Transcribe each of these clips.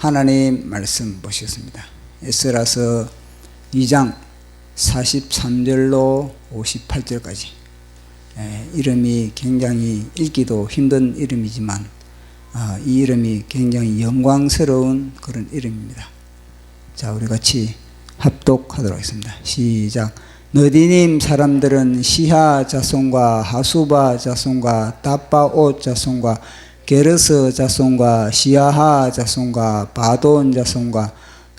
하나님 말씀 보시겠습니다. 에스라서 2장 43절로 58절까지. 이름이 굉장히 읽기도 힘든 이름이지만 이 이름이 굉장히 영광스러운 그런 이름입니다. 자, 우리 같이 합독하도록 하겠습니다. 시작. 너디님 사람들은 시하 자손과 하수바 자손과 답바옷 자손과 게르스 자손과 시아하 자손과 바돈 자손과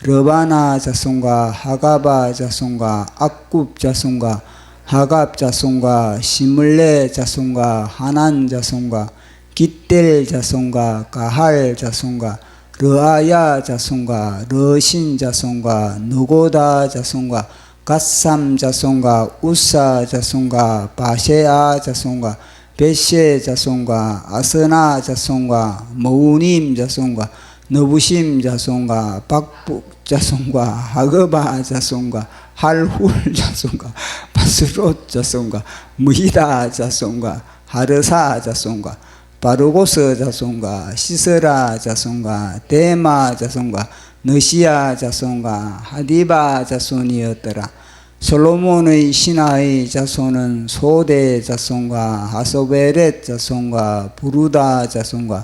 르바나 자손과 하가바 자손과 악굽 자손과 하갑 자손과 시물레 자손과 하난 자손과 깃델 자손과 가할 자손과 르아야 자손과 르신 자손과 느고다 자손과 갓삼 자손과 우사 자손과 바세아 자손과 베세 자손과 아스나 자손과 모우님 자손과 너부심 자손과 박북 자손과 하거바 자손과 할훌 자손과 바스롯 자손과 무히다 자손과 하르사 자손과 바르고스 자손과 시스라 자손과 데마 자손과 너시아 자손과 하디바 자손이었더라. 솔로몬의 신하의 자손은 소대 자손과 하소베렛 자손과 부루다 자손과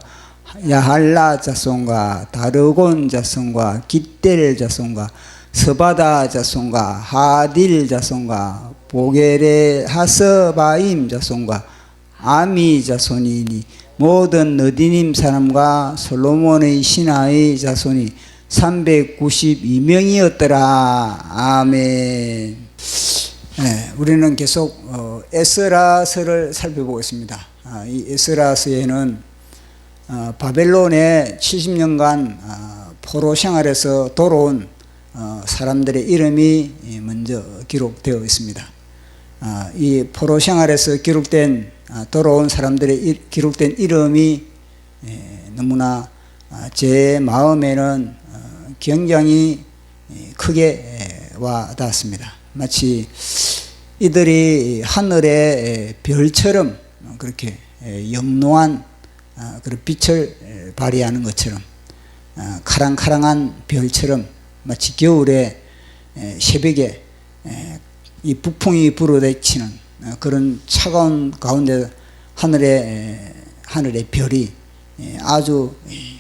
야할라 자손과 다르곤 자손과 깃델 자손과 스바다 자손과 하딜 자손과 보게레 하스바임 자손과 아미 자손이니 모든 너디님 사람과 솔로몬의 신하의 자손이 392명이었더라. 아멘. 우리는 계속 에스라서를 살펴보고 있습니다. 이 에스라서에는 바벨론의 70년간 포로 생활에서 돌아온 사람들의 이름이 먼저 기록되어 있습니다. 이 포로 생활에서 기록된 돌아온 사람들의 기록된 이름이 너무나 제 마음에는 굉장히 크게 와닿았습니다. 마치 이들이 하늘의 별처럼 그렇게 영롱한 그런 빛을 발휘하는 것처럼 카랑카랑한 별처럼 마치 겨울에 새벽에 이 북풍이 불어닥치는 그런 차가운 가운데 하늘의 별이 아주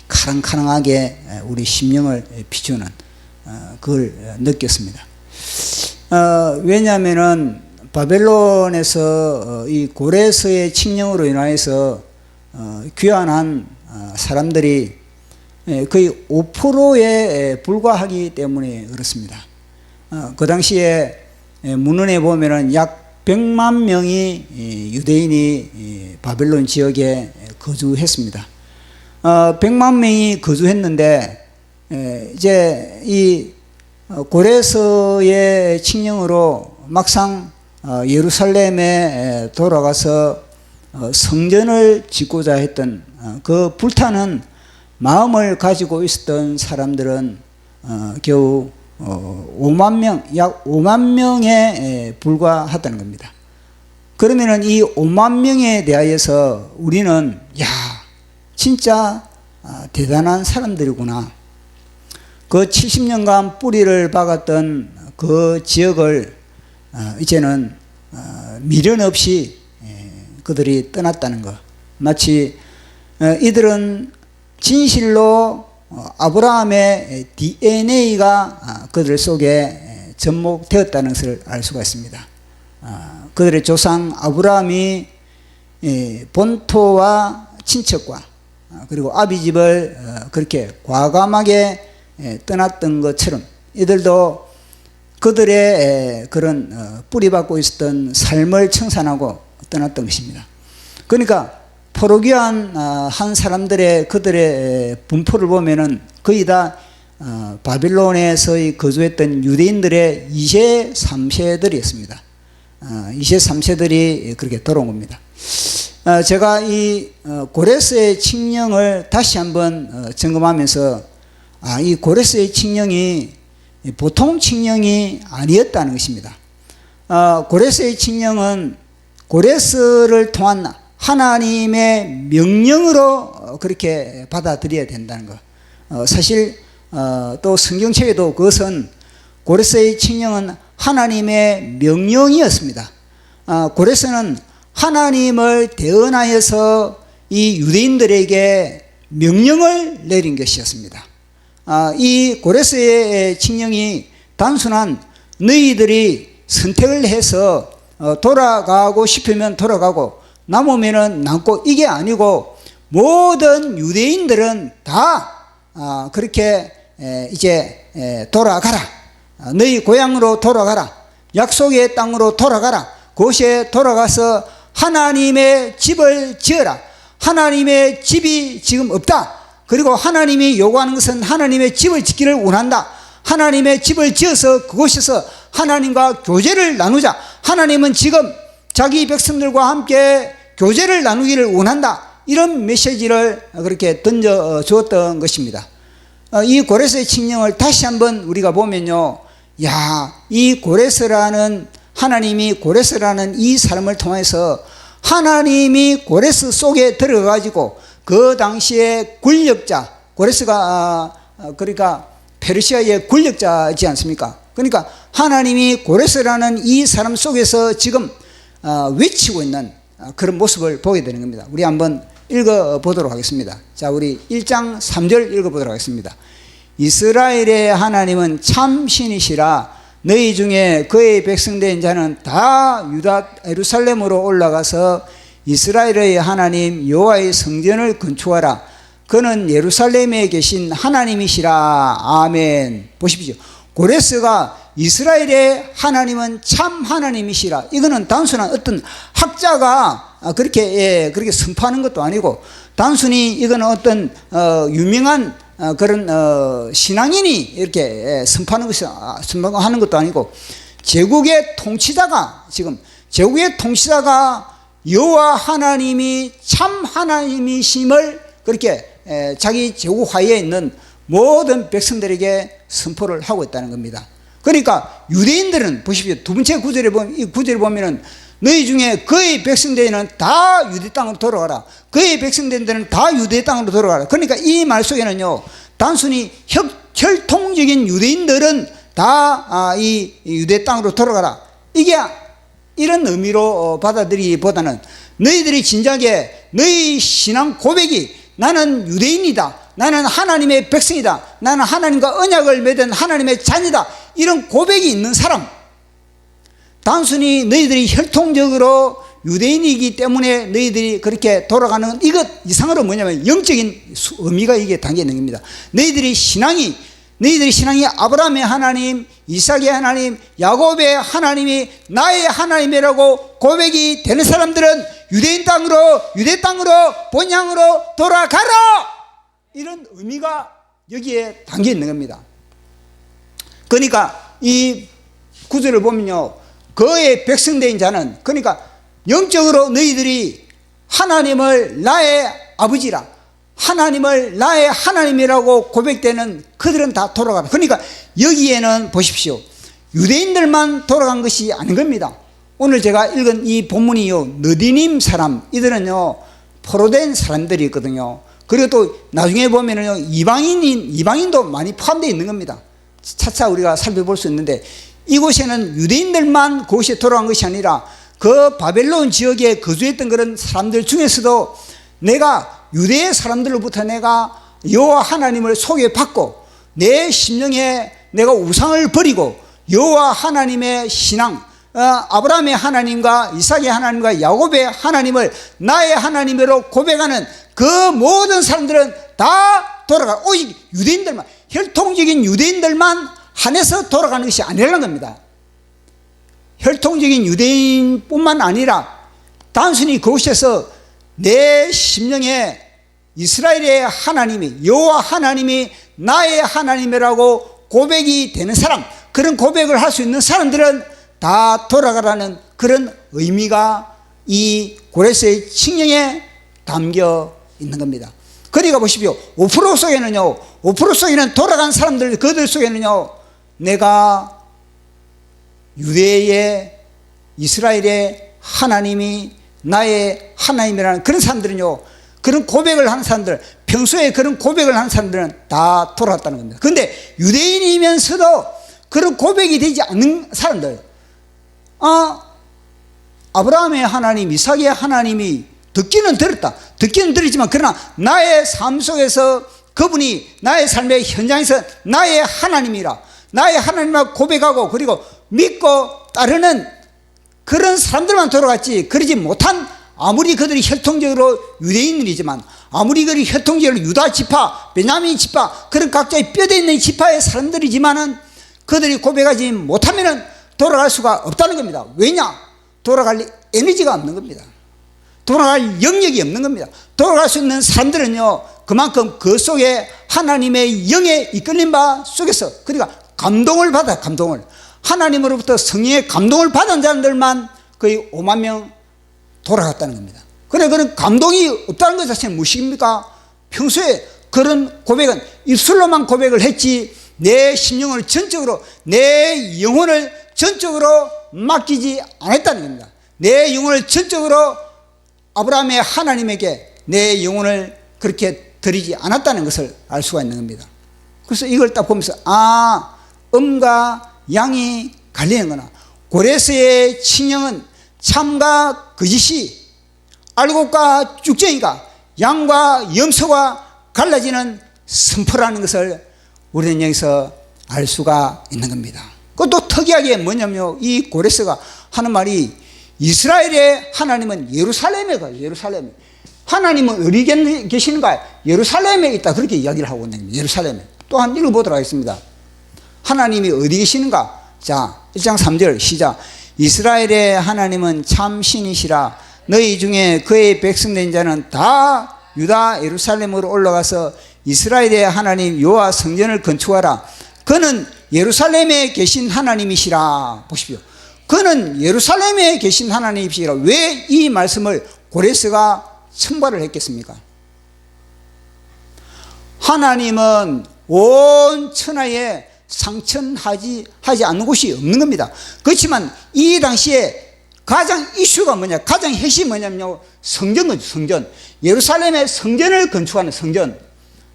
카랑카랑하게 우리 심령을 비추는 그걸 느꼈습니다. 왜냐하면은 바벨론에서 이 고레스의 칙령으로 인하여서 귀환한 사람들이 거의 5%에 불과하기 때문에 그렇습니다. 그 당시에 문헌에 보면은 약 100만 명이 유대인이 바벨론 지역에 거주했습니다. 100만 명이 거주했는데 이제 이 고레스의 칙령으로 막상 예루살렘에 돌아가서 성전을 짓고자 했던 그 불타는 마음을 가지고 있었던 사람들은 겨우 5만 명, 약 5만 명에 불과하다는 겁니다. 그러면은 이 5만 명에 대하여서 우리는 진짜 대단한 사람들이구나. 그 70년간 뿌리를 박았던 그 지역을 이제는 미련 없이 그들이 떠났다는 것. 마치 이들은 진실로 아브라함의 DNA가 그들 속에 접목되었다는 것을 알 수가 있습니다. 그들의 조상 아브라함이 본토와 친척과 그리고 아비집을 그렇게 과감하게 떠났던 것처럼 이들도 그들의 그런 뿌리박고 있었던 삶을 청산하고 떠났던 것입니다. 그러니까 포로귀환 한 사람들의 그들의 분포를 보면은 거의 다 바빌론에서 거주했던 유대인들의 2세 3세들이었습니다. 2세 3세들이 그렇게 돌아온 겁니다. 제가 이 고레스의 칙령을 다시 한번 점검하면서 이 고레스의 칙령이 보통 칙령이 아니었다는 것입니다. 고레스의 칙령은 고레스를 통한 하나님의 명령으로 그렇게 받아들여야 된다는 것. 사실 또 성경책에도 그것은 고레스의 칙령은 하나님의 명령이었습니다. 고레스는 하나님을 대언하여서 이 유대인들에게 명령을 내린 것이었습니다. 이 고레스의 칙령이 단순한 너희들이 선택을 해서 돌아가고 싶으면 돌아가고 남으면은 남고 이게 아니고 모든 유대인들은 다 그렇게 이제 돌아가라. 너희 고향으로 돌아가라. 약속의 땅으로 돌아가라. 그곳에 돌아가서 하나님의 집을 지어라. 하나님의 집이 지금 없다. 그리고 하나님이 요구하는 것은 하나님의 집을 짓기를 원한다. 하나님의 집을 지어서 그곳에서 하나님과 교제를 나누자. 하나님은 지금 자기 백성들과 함께 교제를 나누기를 원한다. 이런 메시지를 그렇게 던져 주었던 것입니다. 이 고레스의 칙령을 다시 한번 우리가 보면요, 이 고레스라는 하나님이 고레스라는 이 사람을 통해서 하나님이 고레스 속에 들어가지고 그 당시에 권력자, 고레스가 그러니까 페르시아의 권력자이지 않습니까? 그러니까 하나님이 고레스라는 이 사람 속에서 지금 외치고 있는 그런 모습을 보게 되는 겁니다. 우리 한번 읽어보도록 하겠습니다. 자, 우리 1장 3절 읽어보도록 하겠습니다. 이스라엘의 하나님은 참 신이시라. 너희 중에 그의 백성된 자는 다 유다 예루살렘으로 올라가서 이스라엘의 하나님 여호와의 성전을 건축하라. 그는 예루살렘에 계신 하나님이시라. 아멘. 보십시오. 고레스가 이스라엘의 하나님은 참 하나님이시라. 이거는 단순한 어떤 학자가 그렇게 선포하는 것도 아니고, 단순히 이거는 어떤 유명한 그런 신앙인이 이렇게 선포하는 것도 아니고, 제국의 통치자가 지금 제국의 통치자가 여호와 하나님이 참 하나님이심을 그렇게 자기 제국 하에 있는 모든 백성들에게 선포를 하고 있다는 겁니다. 그러니까 유대인들은 보십시오. 두 번째 구절에 보면, 이 구절에 보면은 너희 중에 그의 백성들은 다 유대 땅으로 돌아가라. 그의 백성들은 다 유대 땅으로 돌아가라. 그러니까 이 말 속에는요, 단순히 혈통적인 유대인들은 다 이 유대 땅으로 돌아가라. 이게 이런 의미로 받아들이기보다는 너희들이 진작에 너희 신앙 고백이 나는 유대인이다. 나는 하나님의 백성이다. 나는 하나님과 언약을 맺은 하나님의 자녀다. 이런 고백이 있는 사람. 단순히 너희들이 혈통적으로 유대인이기 때문에 너희들이 그렇게 돌아가는 이것 이상으로 뭐냐면 영적인 의미가 이게 담겨 있는 겁니다. 너희들이 신앙이 아브라함의 하나님, 이삭의 하나님, 야곱의 하나님이 나의 하나님이라고 고백이 되는 사람들은 유대 땅으로 본향으로 돌아가라. 이런 의미가 여기에 담겨 있는 겁니다. 그러니까 이 구절을 보면요, 그의 백성된 자는, 그러니까 영적으로 너희들이 하나님을 나의 아버지라, 하나님을 나의 하나님이라고 고백되는 그들은 다 돌아가라. 그러니까 여기에는 보십시오, 유대인들만 돌아간 것이 아닌 겁니다. 오늘 제가 읽은 이 본문이요, 느디님 사람, 이들은요 포로된 사람들이 있거든요. 그리고 또 나중에 보면은요 이방인도 많이 포함되어 있는 겁니다. 차차 우리가 살펴볼 수 있는데, 이곳에는 유대인들만 그곳에 돌아간 것이 아니라 그 바벨론 지역에 거주했던 그런 사람들 중에서도 내가 유대의 사람들로부터 내가 여호와 하나님을 소개받고 내 심령에 내가 우상을 버리고 여호와 하나님의 신앙, 아브라함의 하나님과 이삭의 하나님과 야곱의 하나님을 나의 하나님으로 고백하는 그 모든 사람들은 다 돌아가. 오직 유대인들만, 혈통적인 유대인들만 한해서 돌아가는 것이 아니라는 겁니다. 혈통적인 유대인뿐만 아니라 단순히 그곳에서 내 심령에 이스라엘의 하나님이, 여호와 하나님이 나의 하나님이라고 고백이 되는 사람, 그런 고백을 할 수 있는 사람들은 다 돌아가라는 그런 의미가 이 고레스의 칙령에 담겨 있는 겁니다. 그러니까 보십시오, 5% 속에는요, 5% 속에는 돌아간 사람들, 그들 속에는요, 내가 유대의 이스라엘의 하나님이 나의 하나님이라는 그런 사람들은요, 그런 고백을 하는 사람들, 평소에 그런 고백을 하는 사람들은 다 돌아왔다는 겁니다. 그런데 유대인이면서도 그런 고백이 되지 않는 사람들, 아브라함의 하나님, 이삭의 하나님이 듣기는 들었다. 듣기는 들었지만 그러나 나의 삶 속에서 그분이 나의 삶의 현장에서 나의 하나님이라, 나의 하나님을 고백하고 그리고 믿고 따르는 그런 사람들만 돌아갔지, 그러지 못한, 아무리 그들이 혈통적으로 유대인들이지만, 아무리 그들이 혈통적으로 유다 지파, 베냐민 지파, 그런 각자의 뼈대 있는 지파의 사람들이지만은 그들이 고백하지 못하면은 돌아갈 수가 없다는 겁니다. 왜냐? 돌아갈 에너지가 없는 겁니다. 돌아갈 영역이 없는 겁니다. 돌아갈 수 있는 사람들은요, 그만큼 그 속에 하나님의 영에 이끌린 바 속에서, 그러니까 감동을 받아, 감동을. 하나님으로부터 성령의 감동을 받은 자들만 거의 5만 명 돌아갔다는 겁니다. 그래, 그런 감동이 없다는 것 자체는 무엇입니까? 평소에 그런 고백은 입술로만 고백을 했지, 내 심령을 전적으로, 내 영혼을 전적으로 맡기지 않았다는 겁니다. 내 영혼을 전적으로 아브라함의 하나님에게 내 영혼을 그렇게 드리지 않았다는 것을 알 수가 있는 겁니다. 그래서 이걸 딱 보면서, 음과 양이 갈리는구나. 고레스의 친형은 참과 거짓이, 알곡과 쭉정이가, 양과 염소가 갈라지는 선포라는 것을 우리는 여기서 알 수가 있는 겁니다. 그것도 특이하게 뭐냐면요, 이 고레스가 하는 말이, 이스라엘의 하나님은 예루살렘에 가요. 예루살렘에. 하나님은 어디 계시는가? 예루살렘에 있다. 그렇게 이야기를 하고 있는 겁니다. 예루살렘에. 또 한 읽어보도록 하겠습니다. 하나님이 어디 계시는가? 자, 1장 3절 시작. 이스라엘의 하나님은 참 신이시라. 너희 중에 그의 백성된 자는 다 유다 예루살렘으로 올라가서 이스라엘의 하나님 여호와 성전을 건축하라. 그는 예루살렘에 계신 하나님이시라. 보십시오. 그는 예루살렘에 계신 하나님이시라. 왜 이 말씀을 고레스가 첨가를 했겠습니까? 하나님은 온 천하에 상천하지 않는 곳이 없는 겁니다. 그렇지만 이 당시에 가장 이슈가 뭐냐, 가장 핵심이 뭐냐면요, 성전은 성전. 예루살렘에 성전을 건축하는 성전.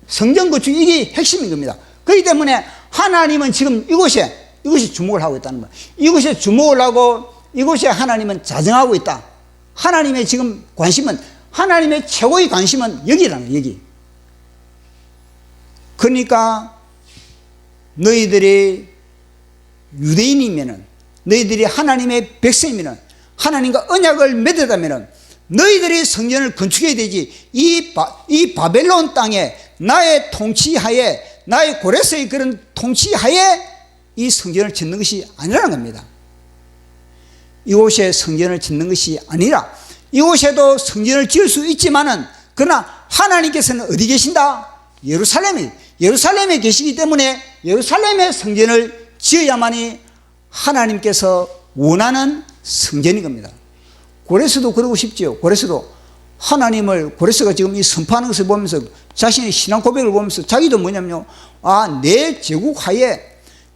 성전 건축, 이게 핵심인 겁니다. 그렇기 때문에 하나님은 지금 이곳이 주목을 하고 있다는 거예요. 이곳에 주목을 하고 이곳에 하나님은 자정하고 있다. 하나님의 지금 관심은, 하나님의 최고의 관심은 여기라는 거예요, 여기. 그러니까 너희들이 유대인이면은, 너희들이 하나님의 백성이면은, 하나님과 언약을 맺었다면은 너희들이 성전을 건축해야 되지. 이 바벨론 땅에 나의 통치하에, 나의 고레스의 그런 통치하에 이 성전을 짓는 것이 아니라는 겁니다. 이곳에 성전을 짓는 것이 아니라, 이곳에도 성전을 지을 수 있지만은, 그러나 하나님께서는 어디 계신다? 예루살렘에 계시기 때문에 예루살렘에 성전을 지어야만이 하나님께서 원하는 성전인 겁니다. 고레스도 그러고 싶지요. 고레스도 하나님을, 고레스가 지금 이 선포하는 것을 보면서 자신의 신앙 고백을 보면서 자기도 뭐냐면요, 내 제국 하에,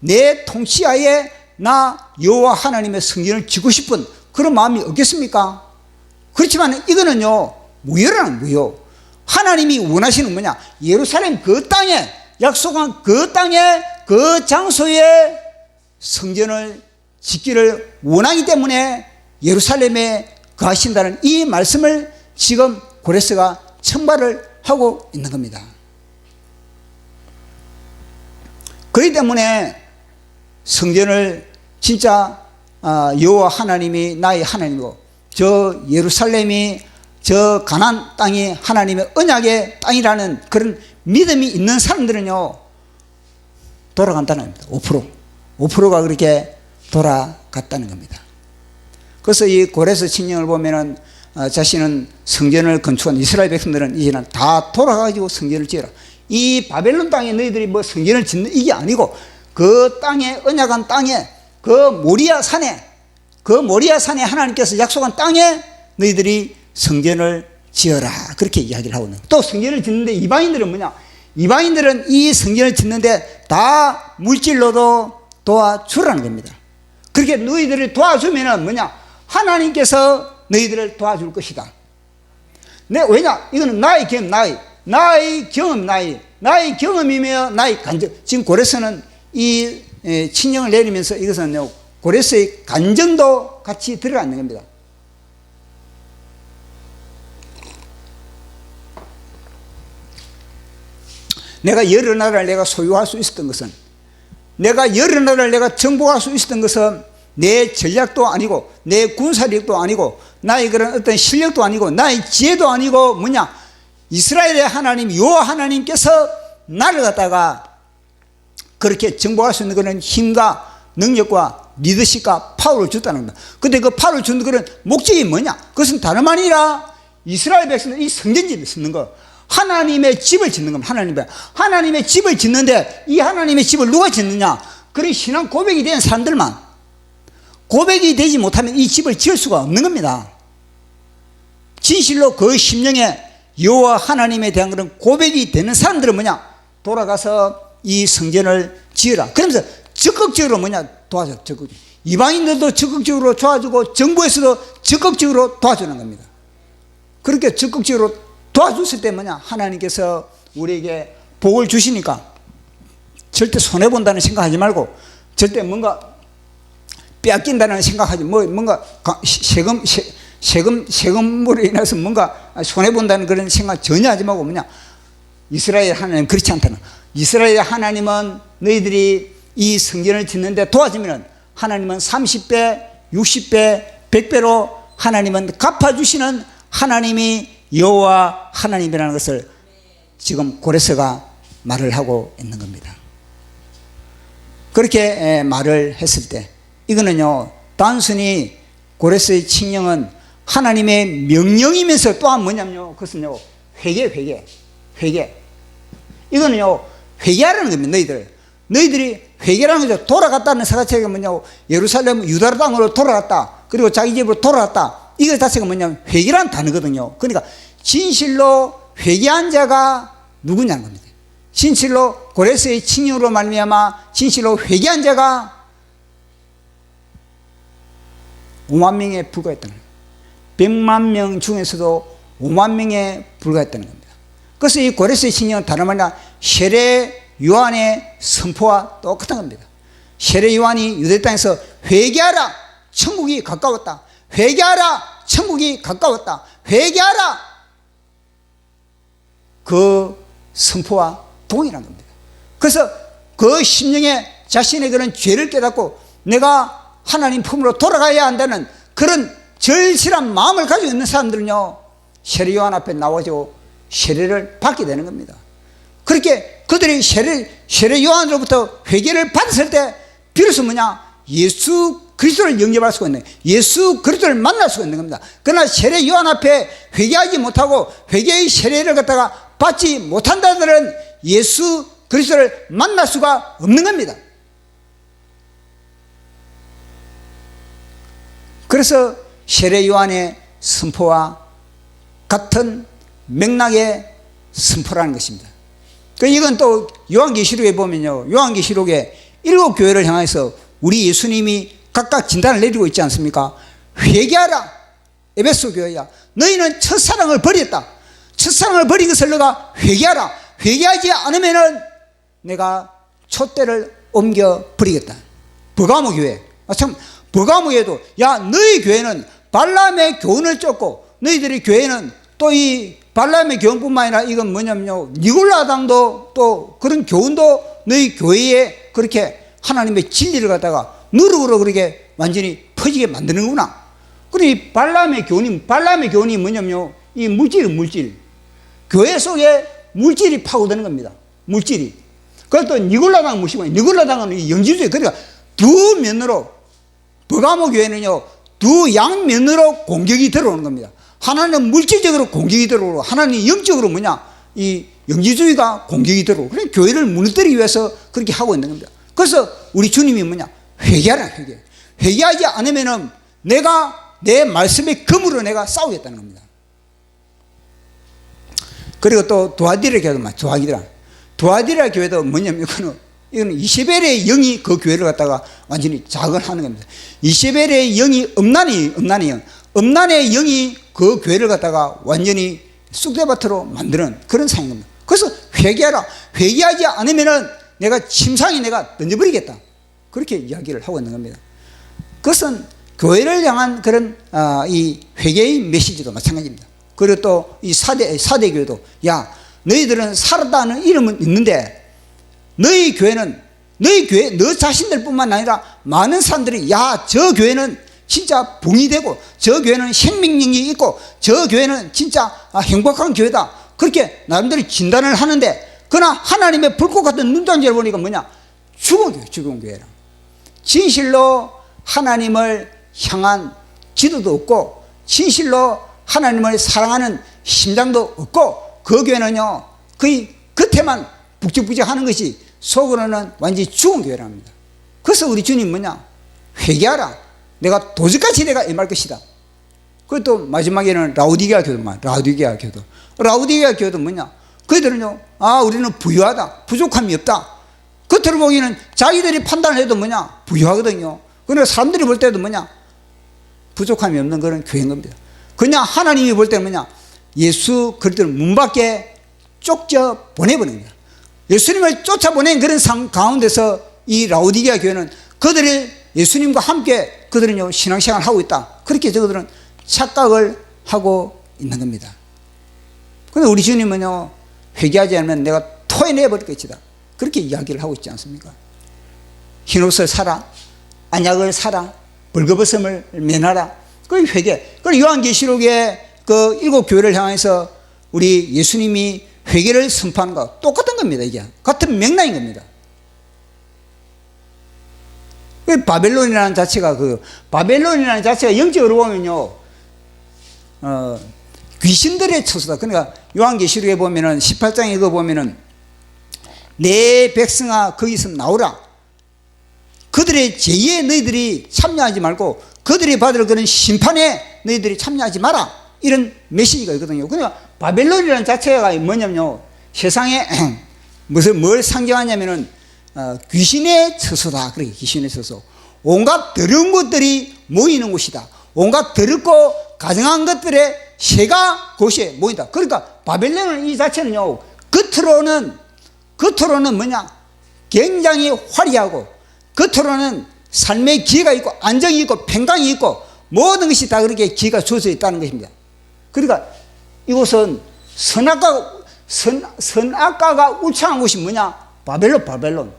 내 통치 하에 나 여호와 하나님의 성전을 짓고 싶은 그런 마음이 없겠습니까? 그렇지만 이거는요, 무효라는 무효. 하나님이 원하시는 뭐냐? 예루살렘 그 땅에, 약속한 그 땅에, 그 장소에 성전을 짓기를 원하기 때문에 예루살렘에 거하신다는 이 말씀을 지금 고레스가 첨가를 하고 있는 겁니다. 그렇기 때문에 성전을 진짜 여호와 하나님이 나의 하나님이고, 저 예루살렘이, 저 가나안 땅이 하나님의 언약의 땅이라는 그런 믿음이 있는 사람들은요, 돌아간다는 겁니다. 5%가 그렇게 돌아갔다는 겁니다. 그래서 이 고레스 친령을 보면은 자신은 성전을 건축한 이스라엘 백성들은 이제는 다 돌아가지고 성전을 지어라. 이 바벨론 땅에 너희들이 뭐 성전을 짓는 이게 아니고, 그 땅에, 언약한 땅에, 그 모리아 산에 하나님께서 약속한 땅에 너희들이 성전을 지어라. 그렇게 이야기를 하고 있는 거예요. 또 성전을 짓는데 이방인들은 뭐냐? 이방인들은 이 성전을 짓는데 다 물질로도 도와주라는 겁니다. 그렇게 너희들을 도와주면은 뭐냐? 하나님께서 너희들을 도와줄 것이다. 왜냐? 이거는 나의 나의 경험, 나의 경험이며 나의 간증. 지금 고레스는 이 칙령을 내리면서 이것은 고레스의 간증도 같이 들어가 있는 겁니다. 내가 여러 나라를 내가 소유할 수 있었던 것은, 내가 여러 나라를 내가 정복할 수 있었던 것은 내 전략도 아니고 내 군사력도 아니고 나의 그런 어떤 실력도 아니고 나의 지혜도 아니고 뭐냐, 이스라엘의 하나님 여호와 하나님께서 나를 갖다가 그렇게 정복할 수 있는 그런 힘과 능력과 리더십과 파워를 줬다는 겁니다. 근데 그 파워를 주는 그런 목적이 뭐냐? 그것은 다름 아니라 이스라엘 백성들 이 성전집을 짓는 거, 하나님의 집을 짓는 겁니다. 하나님의 집을 짓는데 이 하나님의 집을 누가 짓느냐? 그런 신앙 고백이 된 사람들만. 고백이 되지 못하면 이 집을 지을 수가 없는 겁니다. 진실로 그 심령에 여호와 하나님에 대한 그런 고백이 되는 사람들은 뭐냐? 돌아가서 이 성전을 지으라. 그러면서 적극적으로 뭐냐? 도와줘. 이방인들도 적극적으로 도와주고 정부에서도 적극적으로 도와주는 겁니다. 그렇게 적극적으로 도와줬을 때 뭐냐? 하나님께서 우리에게 복을 주시니까 절대 손해본다는 생각하지 말고, 절대 뭔가 빼앗긴다는 생각하지, 뭔가 세금으로 인해서 뭔가 손해본다는 그런 생각 전혀 하지 말고 뭐냐? 이스라엘 하나님 그렇지 않다는. 이스라엘 하나님은 너희들이 이 성전을 짓는데 도와주면 하나님은 30배, 60배, 100배로 하나님은 갚아주시는 하나님이 여호와 하나님이라는 것을 지금 고레스가 말을 하고 있는 겁니다. 그렇게 말을 했을 때 이거는요, 단순히 고레스의 칙령은 하나님의 명령이면서 또한 뭐냐면요, 그것은요, 회개. 이거는요, 회개하라는 겁니다. 너희들이 회개라는 거죠. 돌아갔다는 사자체가 뭐냐고, 예루살렘 유다 땅으로 돌아갔다, 그리고 자기 집으로 돌아갔다, 이거 자체가 뭐냐면 회개라는 단어거든요. 그러니까 진실로 회개한 자가 누구냐는 겁니다. 진실로 고레스의 칙령으로 말미암아 진실로 회개한 자가 5만 명에 불과했다는 거예요. 100만 명 중에서도 5만 명에 불과했다는 겁니다. 그래서 이 고레스의 칙령은 다름 아니라 세례 요한의 선포와 똑같은 겁니다. 세례 요한이 유대 땅에서 회개하라, 천국이 가까웠다, 회개하라, 천국이 가까웠다, 회개하라, 그 선포와 동일한 겁니다. 그래서 그 심령에 자신의 그런 죄를 깨닫고 내가 하나님 품으로 돌아가야 한다는 그런 절실한 마음을 가지고 있는 사람들은요, 세례 요한 앞에 나와서 세례를 받게 되는 겁니다. 그렇게 그들이 세례 요한으로부터 회개를 받았을 때 비로소 뭐냐, 예수 그리스도를 영접할 수가 있는, 예수 그리스도를 만날 수가 있는 겁니다. 그러나 세례 요한 앞에 회개하지 못하고 회개의 세례를 갖다가 받지 못한다들은 예수 그리스도를 만날 수가 없는 겁니다. 그래서 세례 요한의 선포와 같은 맥락의 선포라는 것입니다. 이건 또 요한계시록에 보면요, 요한계시록에 7교회를 향해서 우리 예수님이 각각 진단을 내리고 있지 않습니까? 회개하라, 에베소 교회야, 너희는 첫사랑을 버렸다. 첫사랑을 버린 것을 너가 회개하라. 회개하지 않으면은 내가 촛대를 옮겨 버리겠다. 버가모 교회, 참 버가모에도 야, 너희 교회는 발람의 교훈을 쫓고, 너희들의 교회는 또 이 발람의 교훈뿐만 아니라 이건 뭐냐면요, 니골라당도 또 그런 교훈도 너희 교회에 그렇게 하나님의 진리를 갖다가 누룩으로 그렇게 완전히 퍼지게 만드는구나. 그리고 발람의 교훈이 뭐냐면요, 이 물질. 교회 속에 물질이 파고드는 겁니다. 물질이. 그것도 니골라당 무시고, 니골라당은 영지주의. 그러니까 두 면으로, 버가모 교회는요, 두 양면으로 공격이 들어오는 겁니다. 하나는 물질적으로 공격이 들어오고, 하나는 영적으로 뭐냐, 이 영지주의가 공격이 들어오고, 그래 교회를 무너뜨리기 위해서 그렇게 하고 있는 겁니다. 그래서 우리 주님이 뭐냐, 회개하라, 회개하지 않으면은 내가 내 말씀의 검으로 내가 싸우겠다는 겁니다. 그리고 또 두아디라 교회도 두아디라 교회도 뭐냐면 이거는 이세벨의 영이 그 교회를 갖다가 완전히 자극하는 겁니다. 이세벨의 영이 음란의 영이 그 교회를 갖다가 완전히 쑥대밭으로 만드는 그런 상인 겁니다. 그래서 회개하라. 회개하지 않으면은 내가 침상에 내가 던져버리겠다. 그렇게 이야기를 하고 있는 겁니다. 그것은 교회를 향한 그런 이 회개의 메시지도 마찬가지입니다. 그리고 또 이 사대 교회도 야 너희들은 살았다는 이름은 있는데 너희 교회는 너희 교회 너 자신들뿐만 아니라 많은 사람들이 야 저 교회는 진짜 봉이 되고 저 교회는 생명력이 있고 저 교회는 진짜 행복한 교회다. 그렇게 나름대로 진단을 하는데 그러나 하나님의 불꽃 같은 눈동자를 보니까 뭐냐? 죽은 교회, 죽은 교회라. 진실로 하나님을 향한 기도도 없고 진실로 하나님을 사랑하는 심장도 없고 그 교회는요 거의 겉에만 북적북적 하는 것이 속으로는 완전히 죽은 교회랍니다. 그래서 우리 주님 뭐냐? 회개하라. 내가 도적같이 내가 임할 것이다. 그리고 또 마지막에는 라우디게아 교도. 라우디게아 교도 뭐냐? 그들은요, 우리는 부유하다. 부족함이 없다. 겉으로 보기에는 자기들이 판단해도 뭐냐? 부유하거든요. 그러나 사람들이 볼 때도 뭐냐? 부족함이 없는 그런 교회인 겁니다. 그냥 하나님이 볼 때는 뭐냐? 예수 그리스도를 문 밖에 쫓겨 보내버린 거야. 예수님을 쫓아보낸 그런 상 가운데서 이 라우디게아 교회는 그들이 예수님과 함께 그들은요 신앙생활을 하고 있다. 그렇게 저들은 착각을 하고 있는 겁니다. 그런데 우리 주님은요 회개하지 않으면 내가 토해내버릴 것이다. 그렇게 이야기를 하고 있지 않습니까? 흰옷을 사라, 안약을 사라, 벌거벗음을 면하라. 그 회개. 그 요한계시록의 그 7 교회를 향해서 우리 예수님이 회개를 선포하는 거 똑같은 겁니다. 이게 같은 맥락인 겁니다. 바벨론이라는 자체가 영적으로 보면요 귀신들의 처소다. 그러니까 요한계시록에 보면은 18장에 그거 보면은 내 백성아 거기서 나오라. 그들의 죄에 너희들이 참여하지 말고 그들이 받을 그런 심판에 너희들이 참여하지 마라. 이런 메시지가 있거든요. 그러니까 바벨론이라는 자체가 뭐냐면요 세상에 뭘 상징하냐면은 귀신의 처소다. 그렇게 귀신의 처소. 온갖 더러운 것들이 모이는 곳이다. 온갖 더럽고 가증한 것들의 새가 곳에 모인다. 그러니까 바벨론은 이 자체는요 겉으로는 뭐냐 굉장히 화려하고 겉으로는 삶의 기회가 있고 안정이 있고 평강이 있고 모든 것이 다 그렇게 기회가 주어져 있다는 것입니다. 그러니까 이곳은 선악과가 우창한 곳이 뭐냐? 바벨론.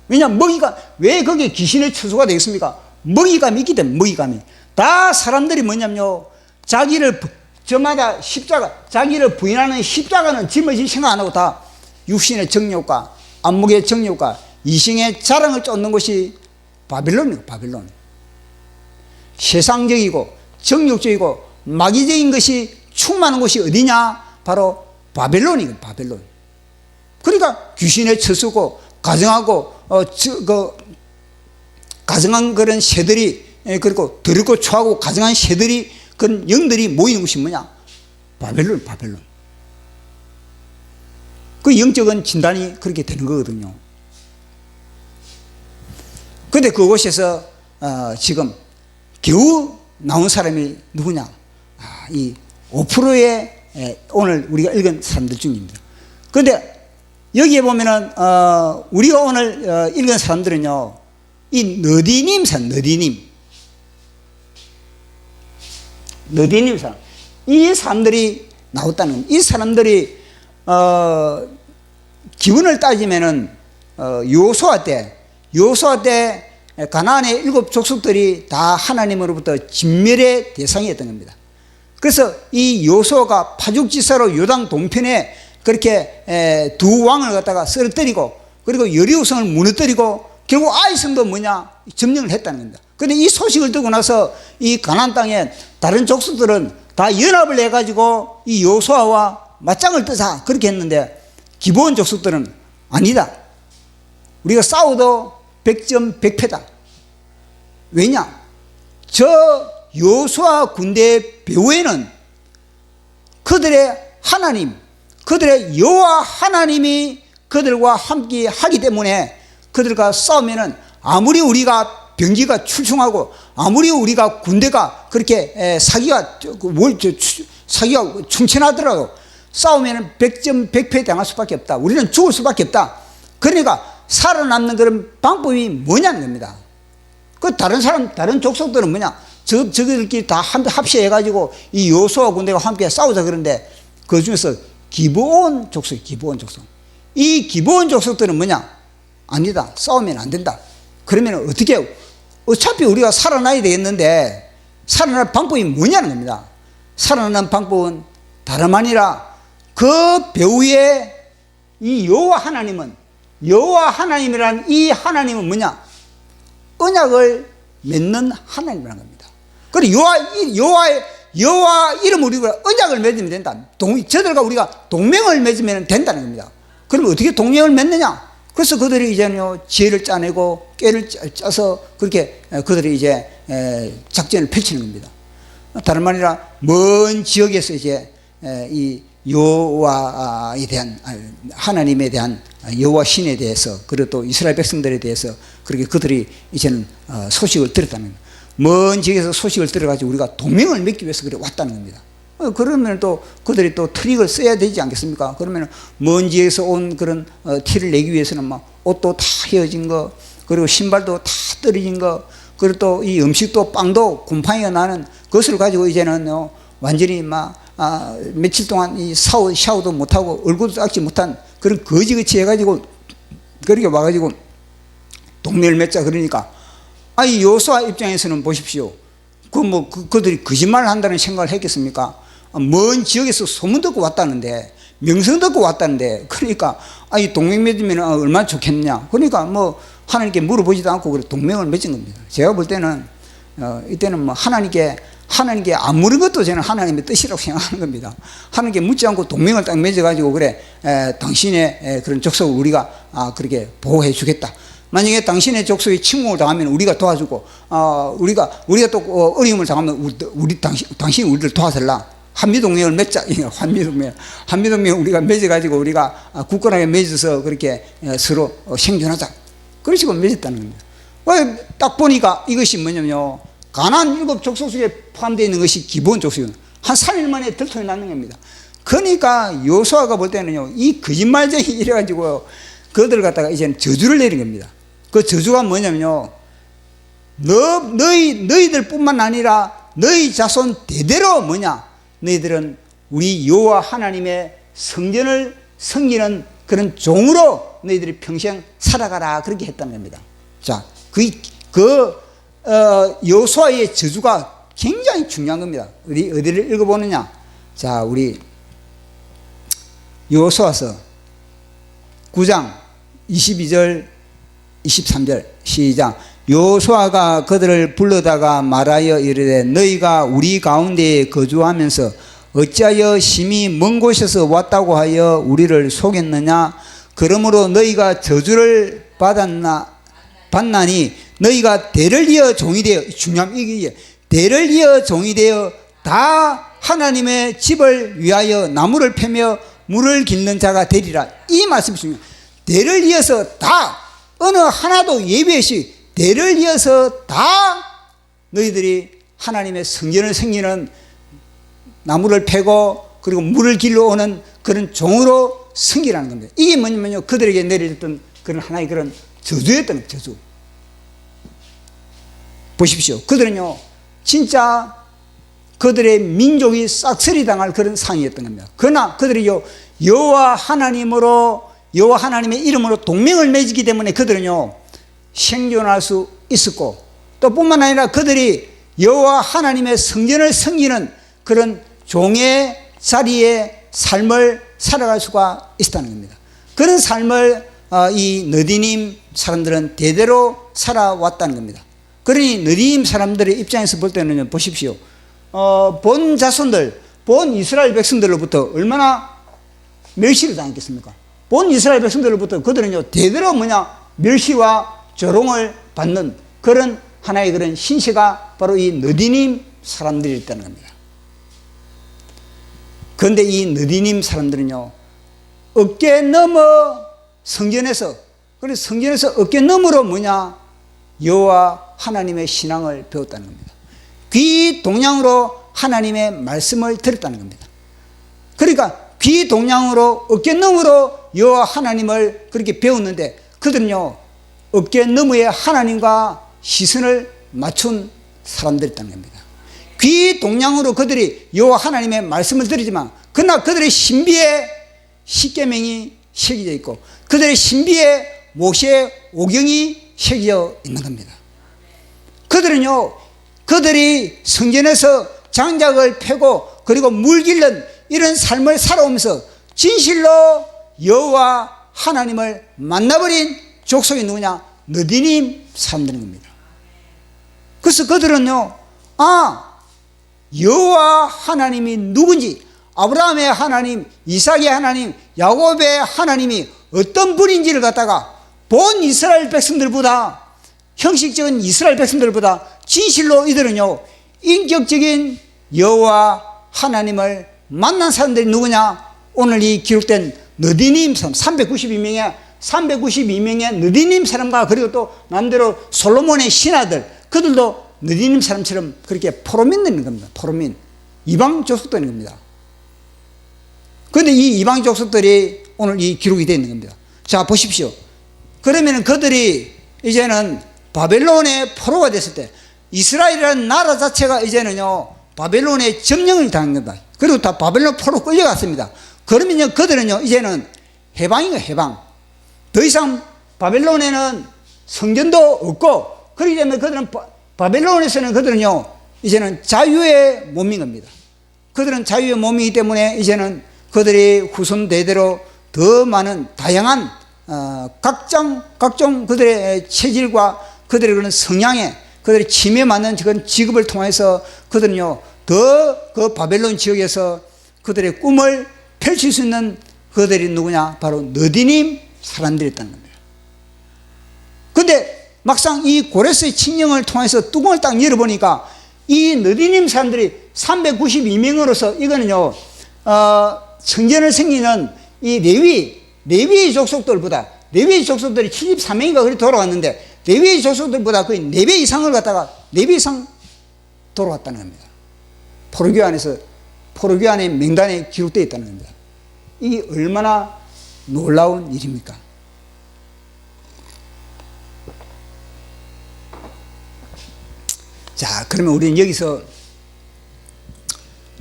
왜냐? 먹이가, 왜 거기에 귀신의 처소가 되겠습니까? 먹이감이 있기 때문에, 먹이감이. 다 사람들이 뭐냐면요. 저마다 자기를 부인하는 십자가는 짊어질 생각 안 하고 다 육신의 정욕과 안목의 정욕과 이생의 자랑을 쫓는 것이 바벨론이에요, 바벨론. 세상적이고 정욕적이고 마귀적인 것이 충만한 곳이 어디냐? 바로 바벨론이에요, 바벨론. 그러니까 귀신의 처소고 가정하고 가정한 그런 새들이 그리고 더럽고 초하고 가정한 새들이 그런 영들이 모이는 곳이 뭐냐? 바벨론. 그 영적인 진단이 그렇게 되는 거거든요. 그런데 그곳에서 지금 겨우 나온 사람이 누구냐? 이 5%의 오늘 우리가 읽은 사람들 중입니다. 그런데 여기에 보면은 우리가 오늘 읽은 사람들은요, 이 너디님 사람, 너디님 사람, 이 사람들이 나왔다는, 이 사람들이 기원을 따지면은 요수아 때 가나안의 7 족속들이 다 하나님으로부터 진멸의 대상이었던 겁니다. 그래서 이 요수아가 파죽지사로 요단 동편에 그렇게 두 왕을 갖다가 쓰러뜨리고 그리고 여리고성을 무너뜨리고 결국 아이성도 뭐냐 점령을 했다는 겁니다. 그런데 이 소식을 듣고 나서 이 가나안 땅에 다른 족속들은 다 연합을 해가지고 이 요수아와 맞짱을 뜨자 그렇게 했는데 기브온 족속들은 아니다. 우리가 싸워도 100점 100패다. 왜냐? 저 요수아 군대의 배후에는 그들의 하나님, 그들의 여호와 하나님이 그들과 함께 하기 때문에 그들과 싸우면은 아무리 우리가 병기가 출중하고 아무리 우리가 군대가 그렇게 사기가 충천하더라도 싸우면 100점 100패 당할 수밖에 없다. 우리는 죽을 수밖에 없다. 그러니까 살아남는 그런 방법이 뭐냐는 겁니다. 그 다른 사람, 다른 족속들은 뭐냐? 저들끼리 다 합시해가지고 이 여호수아 군대가 함께 싸우자 그런데 그 중에서 기브온 족속, 기브온 족속. 이 기브온 족속들은 뭐냐? 아니다. 싸우면 안 된다. 그러면 어떻게 해요? 어차피 우리가 살아나야 되겠는데 살아날 방법이 뭐냐는 겁니다. 살아나는 방법은 다름 아니라 그 배후에 이 여호와 하나님은, 여호와 하나님이라는 이 하나님은 뭐냐? 언약을 맺는 하나님이라는 겁니다. 그리고 여호와 이름으로 우리가 언약을 맺으면 된다. 저들과 우리가 동맹을 맺으면 된다는 겁니다. 그럼 어떻게 동맹을 맺느냐? 그래서 그들이 이제는요, 지혜를 짜내고 꾀를 짜서 그렇게 그들이 이제 작전을 펼치는 겁니다. 다름 아니라 먼 지역에서 이제 이 여호와에 대한, 하나님에 대한, 여호와 신에 대해서, 그리고 또 이스라엘 백성들에 대해서 그렇게 그들이 이제는 소식을 들었다는 겁니다. 먼 지역에서 소식을 들어가지고 우리가 동맹을 맺기 위해서 그래 왔다는 겁니다. 그러면 또 그들이 또 트릭을 써야 되지 않겠습니까? 그러면 먼 지역에서 온 그런 티를 내기 위해서는 막 옷도 다 헤어진 거, 그리고 신발도 다 떨어진 거, 그리고 또 이 음식도 빵도 곰팡이가 나는 그것을 가지고 이제는 완전히 막 며칠 동안 이 샤워도 못하고 얼굴도 닦지 못한 그런 거지같이 해가지고 그렇게 와가지고 동맹을 맺자 그러니까 이 여호수아 입장에서는 보십시오. 그들이 거짓말을 한다는 생각을 했겠습니까? 먼 지역에서 소문 듣고 왔다는데, 명성 듣고 왔다는데, 그러니까 이 동맹 맺으면 얼마나 좋겠냐. 그러니까 뭐 하나님께 물어보지도 않고 그래 동맹을 맺은 겁니다. 제가 볼 때는 이때는 뭐 하나님께 안 물은 것도 저는 하나님의 뜻이라고 생각하는 겁니다. 하나님께 묻지 않고 동맹을 딱 맺어가지고 그래 당신의 그런 족속을 우리가 그렇게 보호해 주겠다. 만약에 당신의 족속이 침공을 당하면 우리가 도와주고 우리가 또 어려움을 당하면 당신이 우리를 도와달라. 한미동맹을 맺자. 한미동맹 우리가 맺어가지고 우리가 굳건하게 맺어서 그렇게 서로 생존하자. 그런 식으로 맺었다는 겁니다. 딱 보니까 이것이 뭐냐면요, 가나안 7 족속 속에 포함되어 있는 것이 기본 족속이에요. 한 3일 만에 들통이 나는 겁니다. 그러니까 여호수아가 볼 때는요, 이 거짓말쟁이 이래가지고 그들 갖다가 이제는 저주를 내린 겁니다. 그 저주가 뭐냐면요, 너희들 뿐만 아니라 너희 자손 대대로 뭐냐, 너희들은 우리 여호와 하나님의 성전을 섬기는 그런 종으로 너희들이 평생 살아가라, 그렇게 했다는 겁니다. 자, 여호수아의 저주가 굉장히 중요한 겁니다. 어디를 읽어보느냐? 자, 우리 여호수아서 9장 22절 23절 시작. 여호수아가 그들을 불러다가 말하여 이르되 너희가 우리 가운데에 거주하면서 어찌하여 심히 먼 곳에서 왔다고 하여 우리를 속였느냐? 그러므로 너희가 저주를 받나니 너희가 대를 이어 종이 되어, 중요한 이게 대를 이어 종이 되어 다 하나님의 집을 위하여 나무를 패며 물을 길는 자가 되리라. 이 말씀이 중요해요. 대를 이어서 다, 어느 하나도 예외 없이 대를 이어서 다 너희들이 하나님의 성전을 섬기는, 나무를 패고 그리고 물을 길러 오는 그런 종으로 섬기라는 겁니다. 이게 뭐냐면요, 그들에게 내려졌던 그런 하나의 그런 저주였던 저주. 보십시오. 그들은요, 진짜 그들의 민족이 싹쓸이 당할 그런 상황이었던 겁니다. 그러나 그들이요, 여호와 하나님의 이름으로 동맹을 맺기 때문에 그들은요, 생존할 수 있었고, 또 뿐만 아니라 그들이 여호와 하나님의 성전을 섬기는 그런 종의 자리에 삶을 살아갈 수가 있었다는 겁니다. 그런 삶을 이 너디님 사람들은 대대로 살아왔다는 겁니다. 그러니 너디님 사람들의 입장에서 볼 때는 보십시오. 본 자손들, 본 이스라엘 백성들로부터 얼마나 멸시를 당했겠습니까? 본 이스라엘 백성들로부터 그들은요, 대대로 멸시와 조롱을 받는 그런 하나의 그런 신세가 바로 이 너디님 사람들이었다는 겁니다. 그런데 이 너디님 사람들은요, 어깨 넘어 성전에서, 그래서 성전에서 어깨 너머로 여호와 하나님의 신앙을 배웠다는 겁니다. 귀 동양으로 하나님의 말씀을 들었다는 겁니다. 그러니까 귀동냥으로 어깨너머로 여호와 하나님을 그렇게 배웠는데 그들은요 어깨너머에 하나님과 시선을 맞춘 사람들이었다는 겁니다. 귀동냥으로 그들이 여호와 하나님의 말씀을 들었지만 그러나 그들의 신비에 십계명이 새겨져 있고 그들의 신비에 모세의 오경이 새겨져 있는 겁니다. 그들은요 그들이 성전에서 장작을 패고 그리고 물 길른 이런 삶을 살아오면서 진실로 여호와 하나님을 만나버린 족속이 누구냐? 느디님 사람들인 겁니다. 그래서 그들은요 여호와 하나님이 누군지 아브라함의 하나님, 이삭의 하나님, 야곱의 하나님이 어떤 분인지를 갖다가 본 이스라엘 백성들보다 형식적인 이스라엘 백성들보다 진실로 이들은요 인격적인 여호와 하나님을 만난 사람들이 누구냐? 오늘 이 기록된 느디님 사람 392명의 느디님 사람과 그리고 또 남대로 솔로몬의 신하들 그들도 느디님 사람처럼 그렇게 포로민들인 겁니다. 포로민 이방 족속들인 겁니다. 그런데 이 이방 족속들이 오늘 이 기록이 되어 있는 겁니다. 자 보십시오. 그러면 그들이 이제는 바벨론의 포로가 됐을 때 이스라엘이라는 나라 자체가 이제는요 바벨론의 점령을 당한 겁니다. 그리고 다 바벨론 포로 끌려갔습니다. 그러면요 그들은요 이제는 해방이에요. 해방. 더 이상 바벨론에는 성전도 없고 그렇기 때문에 그들은 바벨론에서는 그들은요 이제는 자유의 몸인 겁니다. 그들은 자유의 몸이기 때문에 이제는 그들이 후손 대대로 더 많은 다양한 각종 그들의 체질과 그들의 그런 성향에 그들의 침에 맞는 그런 직업을 통해서 그들은요 더 그 바벨론 지역에서 그들의 꿈을 펼칠 수 있는 그들이 누구냐? 바로 느디님 사람들이었다는 겁니다. 근데 막상 이 고레스의 칙령을 통해서 뚜껑을 딱 열어보니까 이 느디님 사람들이 392명으로서 이거는요 성전을 생기는 이 레위 족속들보다 레위 족속들이 73명인가 그렇게 돌아왔는데 레위 족속들보다 거의 4배 이상을 갖다가 4배 이상 돌아왔다는 겁니다. 포로교 안의 명단에 기록되어 있다는 겁니다. 이게 얼마나 놀라운 일입니까? 자, 그러면 우리는 여기서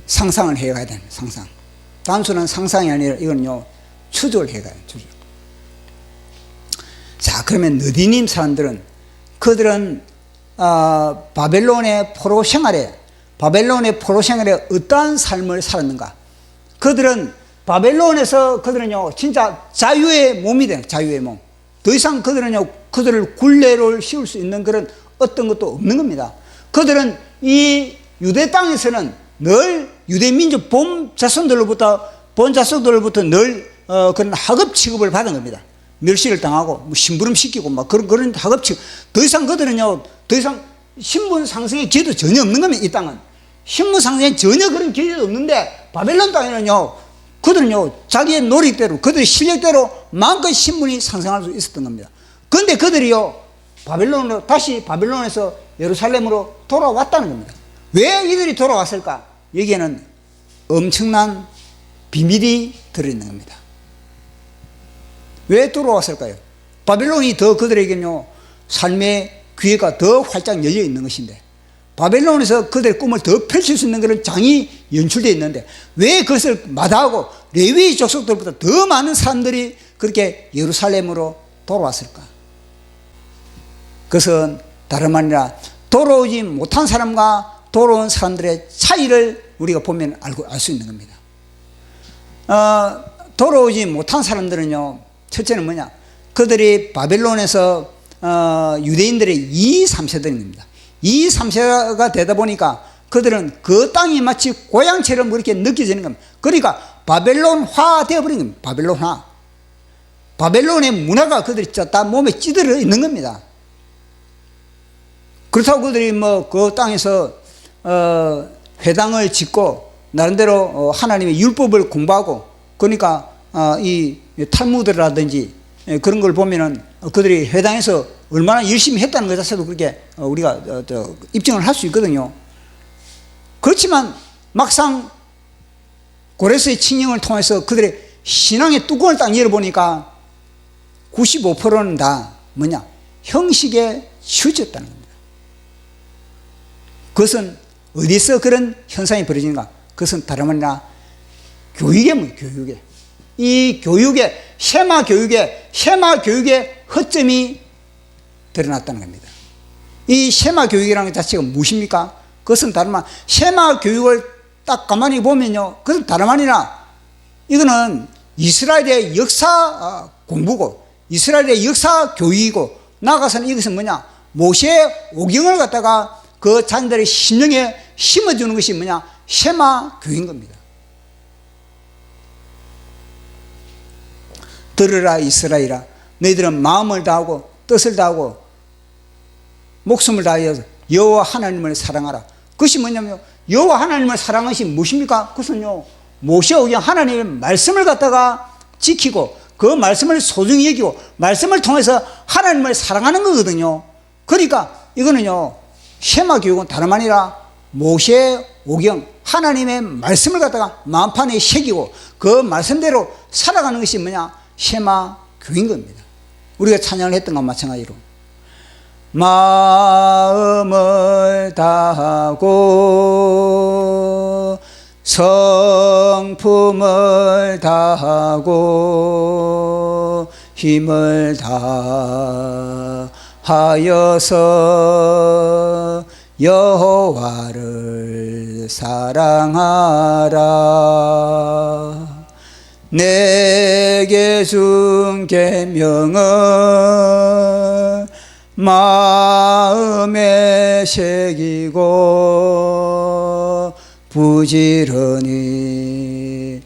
상상을 해가야 됩니다. 상상. 단순한 상상이 아니라 이건요 추적을 해가야 돼요. 추적. 자, 그러면 느디님 사람들은 그들은 바벨론의 포로 생활에 어떠한 삶을 살았는가? 그들은 바벨론에서 그들은요 진짜 자유의 몸이 돼요. 자유의 몸. 더 이상 그들은요 그들을 굴레를 씌울 수 있는 그런 어떤 것도 없는 겁니다. 그들은 이 유대 땅에서는 늘 유대 민족 본 자손들로부터 늘 그런 하급 취급을 받은 겁니다. 멸시를 당하고 뭐 심부름 시키고 막 그런 하급 취급. 더 이상 그들은요 더 이상 신분 상승의 기회도 전혀 없는 겁니다. 이 땅은 신분 상승에 전혀 그런 기회도 없는데 바벨론 땅에는요 그들은요 자기의 노력대로 그들의 실력대로 마음껏 신분이 상승할 수 있었던 겁니다. 그런데 그들이요 다시 바벨론에서 예루살렘으로 돌아왔다는 겁니다. 왜 이들이 돌아왔을까? 여기에는 엄청난 비밀이 들어있는 겁니다. 왜 돌아왔을까요? 바벨론이 더 그들에게는요 삶의 기회가 더 활짝 열려 있는 것인데 바벨론에서 그들의 꿈을 더 펼칠 수 있는 그런 장이 연출되어 있는데 왜 그것을 마다하고 레위 족속들보다 더 많은 사람들이 그렇게 예루살렘으로 돌아왔을까? 그것은 다름 아니라 돌아오지 못한 사람과 돌아온 사람들의 차이를 우리가 보면 알 수 있는 겁니다. 돌아오지 못한 사람들은요 첫째는 뭐냐? 그들이 바벨론에서 유대인들의 2, 3세들입니다. 2, 3세가 되다 보니까 그들은 그 땅이 마치 고향처럼 그렇게 느껴지는 겁니다. 그러니까 바벨론화 되어버린 겁니다. 바벨론화. 바벨론의 문화가 그들이 다 몸에 찌들어 있는 겁니다. 그렇다고 그들이 그 땅에서 회당을 짓고 나름대로 하나님의 율법을 공부하고 그러니까 이 탈무드라든지 그런 걸 보면은 그들이 회당에서 얼마나 열심히 했다는 것 자체도 그렇게 우리가 입증을 할 수 있거든요. 그렇지만 막상 고레스의 칙령을 통해서 그들의 신앙의 뚜껑을 딱 열어보니까 95%는 다 뭐냐? 형식에 치우쳤다는 겁니다. 그것은 어디서 그런 현상이 벌어지는가? 그것은 다름 아니라 교육의 뭐 교육에. 이 교육의, 쉐마 교육의 허점이 드러났다는 겁니다. 이 쉐마 교육이라는 것 자체가 무엇입니까? 그것은 다름 아니라 쉐마 교육을 딱 가만히 보면요. 그것은 다름 아니라 이거는 이스라엘의 역사 공부고 이스라엘의 역사 교육이고 나아가서는 이것은 뭐냐? 모세의 오경을 갖다가 그 자녀들의 심령에 심어주는 것이 뭐냐? 쉐마 교육인 겁니다. 들으라 이스라엘아, 너희들은 마음을 다하고 뜻을 다하고 목숨을 다하여서 여호와 하나님을 사랑하라. 그것이 뭐냐면 여호와 하나님을 사랑하는 것이 무엇입니까? 그것은요, 모세의 오경 하나님의 말씀을 갖다가 지키고 그 말씀을 소중히 여기고 말씀을 통해서 하나님을 사랑하는 거거든요. 그러니까 이거는요, 쉐마 교육은 다름 아니라 모세의 오경 하나님의 말씀을 갖다가 마음판에 새기고 그 말씀대로 살아가는 것이 뭐냐? 쉐마 교육인 겁니다. 우리가 찬양을 했던 것과 마찬가지로 마음을 다하고 성품을 다하고 힘을 다하여서 여호와를 사랑하라. 내게 준 계명을 마음에 새기고 부지런히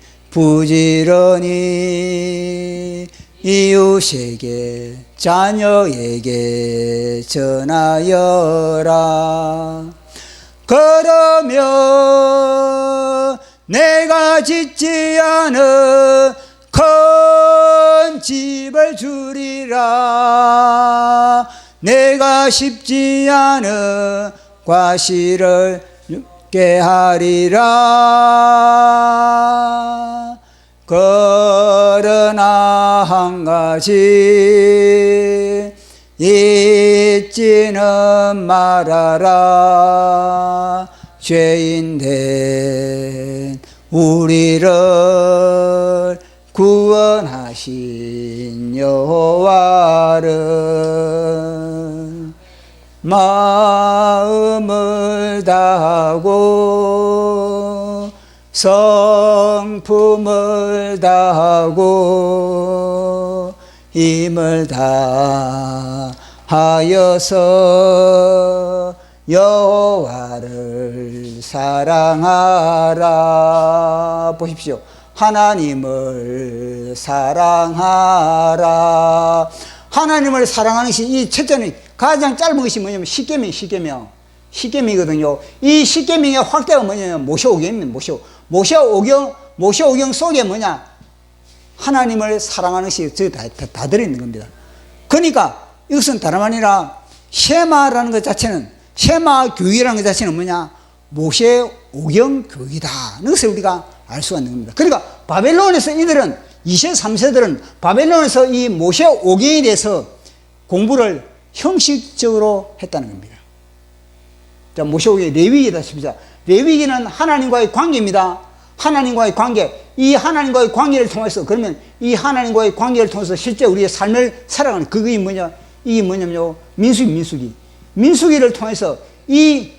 이웃에게 자녀에게 전하여라. 그러면 내가 짓지 않은 큰 집을 주리라. 내가 심지 않은 과실을 죽게 하리라. 그러나 한 가지 잊지는 말아라. 죄인된 우리를 구원하신 여호와를 마음을 다하고 성품을 다하고 힘을 다하여서 여호와를 사랑하라. 보십시오. 하나님을 사랑하라. 하나님을 사랑하는 것이 이 첫째는 가장 짧은 것이 뭐냐면 십계명이거든요. 이 십계명의 확대가 뭐냐면 모세오경입니다. 모세오경 속에 뭐냐? 하나님을 사랑하는 것이 다 들어있는 겁니다. 그러니까 이것은 다름 아니라 쉐마라는 것 자체는, 쉐마 교육이라는 것 자체는 뭐냐? 모세오경 교육이다. 이것을 우리가 알 수가 있는 겁니다. 그러니까 바벨론에서 이들은 2세, 3세들은 바벨론에서 이 모세오경에 대해서 공부를 형식적으로 했다는 겁니다. 자, 모세오경의 레위기다 싶습니다. 레위기는 하나님과의 관계입니다. 하나님과의 관계. 이 하나님과의 관계를 통해서, 그러면 이 하나님과의 관계를 통해서 실제 우리의 삶을 살아가는 그게 뭐냐? 이게 뭐냐면요, 민수기를 통해서 이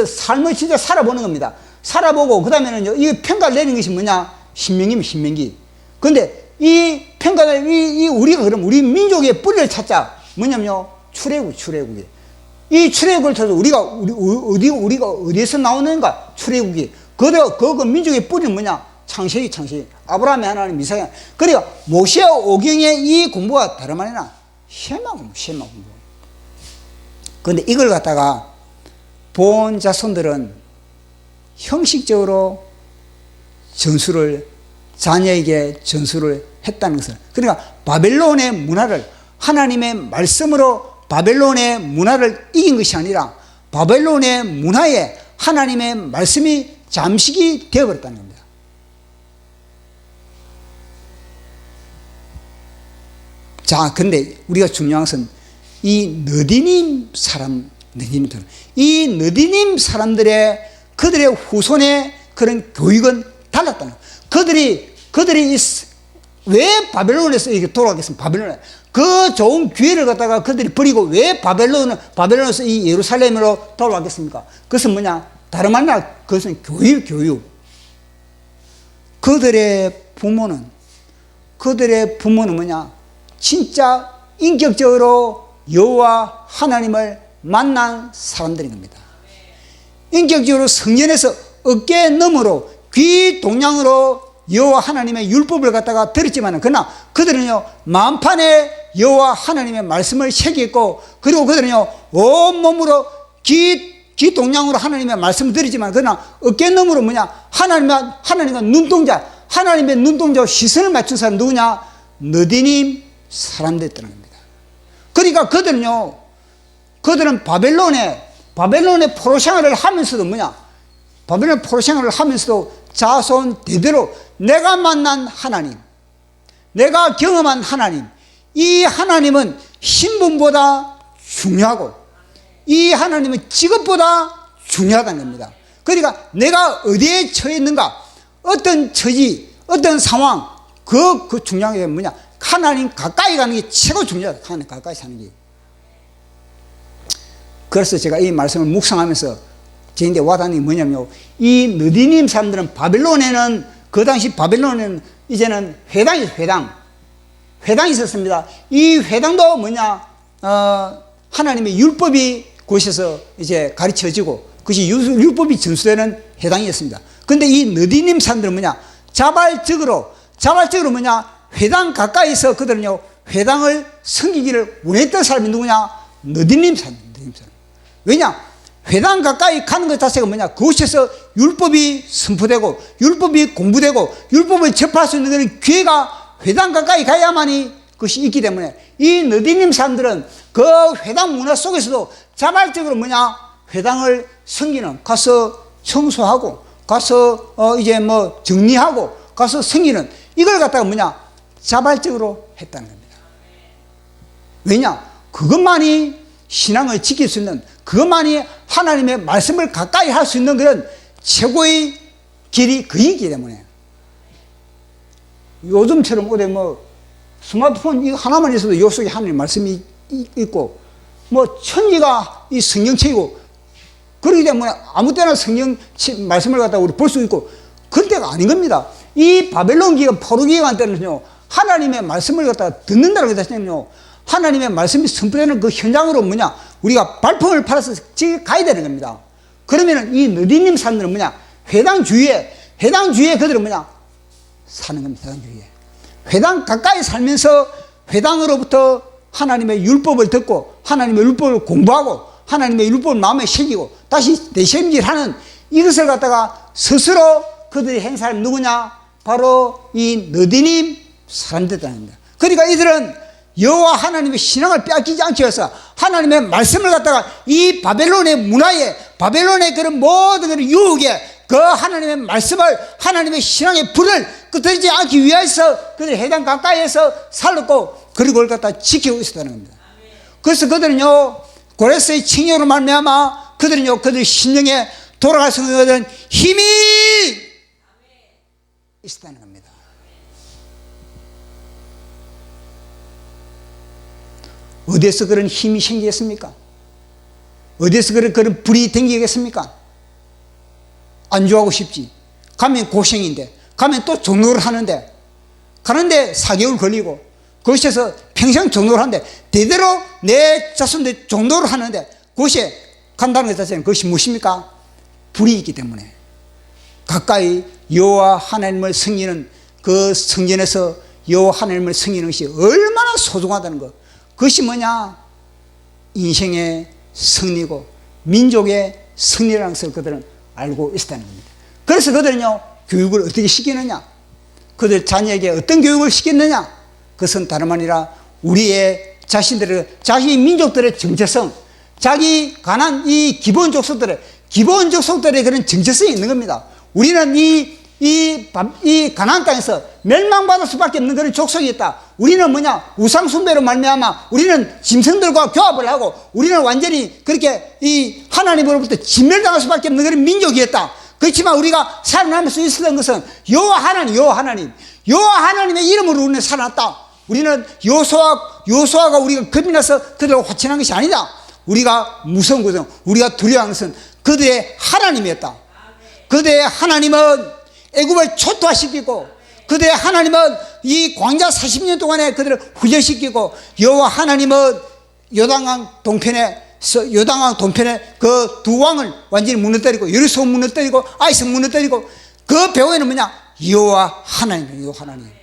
삶을 진짜 살아보는 겁니다. 살아보고 그 다음에는요, 이 평가를 내리는 것이 뭐냐? 신명기. 그런데 이 평가를 우리가 그럼 우리 민족의 뿌리를 찾자. 뭐냐면요, 출애굽이. 이 출애굽을 통해서 우리가 어디에서 나오는가? 출애굽이. 그 민족의 뿌리는 뭐냐? 창세기. 아브라함의 하나님, 이삭의. 그러니까 모세오경의 이 공부가 다름 아니라 쉐마 공부. 그런데 이걸 갖다가 본 자손들은 형식적으로 자녀에게 전수를 했다는 것을. 그러니까 바벨론의 문화를, 하나님의 말씀으로 바벨론의 문화를 이긴 것이 아니라 바벨론의 문화에 하나님의 말씀이 잠식이 되어버렸다는 겁니다. 자, 근데 우리가 중요한 것은 이 너디님 사람들의 그들의 후손의 그런 교육은 달랐다는 거예요. 그들이 왜 바벨론에서 이렇게 돌아가겠습니까? 바벨론에 그 좋은 기회를 갖다가 그들이 버리고 왜 바벨론에서 이 예루살렘으로 돌아가겠습니까? 그것은 뭐냐? 다름 아니라 그것은 교육. 그들의 부모는 뭐냐? 진짜 인격적으로 여호와 하나님을 만난 사람들인 겁니다. 인격적으로 성전에서 어깨 너머로 귀 동양으로 여호와 하나님의 율법을 갖다가 들었지만 그러나 그들은요 만판에 여호와 하나님의 말씀을 새겼고 그리고 그들은요 온몸으로 귀 동양으로 하나님의 말씀을 들었지만 그러나 어깨 너머로 뭐냐 하나님과 하나님의 눈동자와 시선을 맞춘 사람 누구냐? 너디님 사람들이었다는 겁니다. 그러니까 그들은 바벨론의 포로생활을 하면서도 바벨론 포로생활을 하면서도 자손 대대로 내가 만난 하나님, 내가 경험한 하나님, 이 하나님은 신분보다 중요하고 이 하나님은 직업보다 중요하다는 겁니다. 그러니까 내가 어디에 처해 있는가, 어떤 처지, 어떤 상황, 그 중요한 게 뭐냐? 하나님 가까이 가는 게 최고 중요하다. 하나님 가까이 사는 게. 그래서 제가 이 말씀을 묵상하면서 저인데 와닿는 게 뭐냐면요. 이 느디님 사람들은 그 당시 바벨론에는 이제는 회당이 있었습니다. 이 회당도 뭐냐? 하나님의 율법이 그곳에서 이제 가르쳐지고 그것이 율법이 전수되는 회당이었습니다. 근데 이 느디님 사람들은 뭐냐? 자발적으로 뭐냐? 회당 가까이서 그들은요, 회당을 섬기기를 원했던 사람이 누구냐? 너디님 사람. 왜냐? 회당 가까이 가는 것 자체가 뭐냐? 그곳에서 율법이 선포되고, 율법이 공부되고, 율법을 접할 수 있는 그런 기회가 회당 가까이 가야만이 그것이 있기 때문에 이 너디님 사람들은 그 회당 문화 속에서도 자발적으로 뭐냐? 회당을 섬기는, 가서 청소하고, 가서 이제 뭐 정리하고, 가서 섬기는, 이걸 갖다가 뭐냐? 자발적으로 했다는 겁니다. 왜냐? 그것만이 신앙을 지킬 수 있는, 그것만이 하나님의 말씀을 가까이 할 수 있는 그런 최고의 길이 그이기 때문에. 요즘처럼 어디 스마트폰 이거 하나만 있어도 요 속에 하나님의 말씀이 있고, 천지가 이 성경책이고, 그렇기 때문에 아무 때나 성경 말씀을 갖다가 우리 볼 수 있고, 그런 때가 아닌 겁니다. 이 바벨론 기간, 포로 기간 때는요, 하나님의 말씀을 갖다가 듣는다고 했다면요, 하나님의 말씀이 선포되는 그 현장으로 우리가 발품을 팔아서 가야 되는 겁니다. 그러면은 이 너디님 사람들은 회당 주위에 그들은 사는 겁니다. 회당 주위에. 회당 가까이 살면서 회당으로부터 하나님의 율법을 듣고, 하나님의 율법을 공부하고, 하나님의 율법을 마음에 새기고, 다시 내심질하는 이것을 갖다가 스스로 그들이 한 사람이 누구냐? 바로 이 너디님 사람들이라는 겁니다. 그러니까 이들은 여호와 하나님의 신앙을 빼앗기지 않기 위해서 하나님의 말씀을 갖다가 이 바벨론의 문화에, 바벨론의 그런 모든 그런 유혹에 그 하나님의 말씀을, 하나님의 신앙의 불을 끄트리지 않기 위해서 그들이 회당 가까이에서 살았고, 그리고 그걸 갖다 지키고 있었다는 겁니다. 그래서 그들은요, 고레스의 칭령으로 말미암아 그들은요, 그들 심령에 돌아갈 수 있는 힘이 있었다는 겁니다. 어디에서 그런 힘이 생기겠습니까? 어디에서 그런 불이 댕기겠습니까? 안주하고 싶지. 가면 고생인데, 가면 또 종로를 하는데, 가는데 4개월 걸리고, 그곳에서 평생 종로를 하는데, 대대로 내 자손들 종로를 하는데, 그곳에 간다는 것 자체는 그것이 무엇입니까? 불이 있기 때문에. 가까이 여호와 하나님을 섬기는 그 성전에서 여호와 하나님을 섬기는 것이 얼마나 소중하다는 것. 그것이 뭐냐? 인생의 승리고 민족의 승리라는 것을 그들은 알고 있었다는 겁니다. 그래서 그들은요, 교육을 어떻게 시키느냐? 그들 자녀에게 어떤 교육을 시켰느냐? 그것은 다름 아니라 우리의 자신들의, 자기 민족들의 정체성, 자기 가난 이 기본 족속들의 기본적 속들의 그런 정체성이 있는 겁니다. 우리는 이 가나안 땅에서 멸망받을 수밖에 없는 그런 족속이 있다. 우리는 뭐냐? 우상 숭배로 말미암아 우리는 짐승들과 교합을 하고 우리는 완전히 그렇게 이 하나님으로부터 진멸당할 수밖에 없는 그런 민족이었다. 그렇지만 우리가 살아남을 수 있었던 것은 여호와 하나님의 이름으로 우리는 살아났다. 우리는 여호수아가 우리가 겁이 나서 그들과 화친한 것이 아니다. 우리가 무서운 것은, 우리가 두려워하는 것은 그들의 하나님이었다. 그들의 하나님은 애굽을 초토화시키고, 그들의 하나님은 이 광야 40년 동안에 그들을 후절시키고, 여호와 하나님은 요단강 동편에 그 두 왕을 완전히 무너뜨리고, 여리소 무너뜨리고, 아이스 무너뜨리고, 그 배후에는 뭐냐? 여호와 하나님이에요. 여호와 하나님.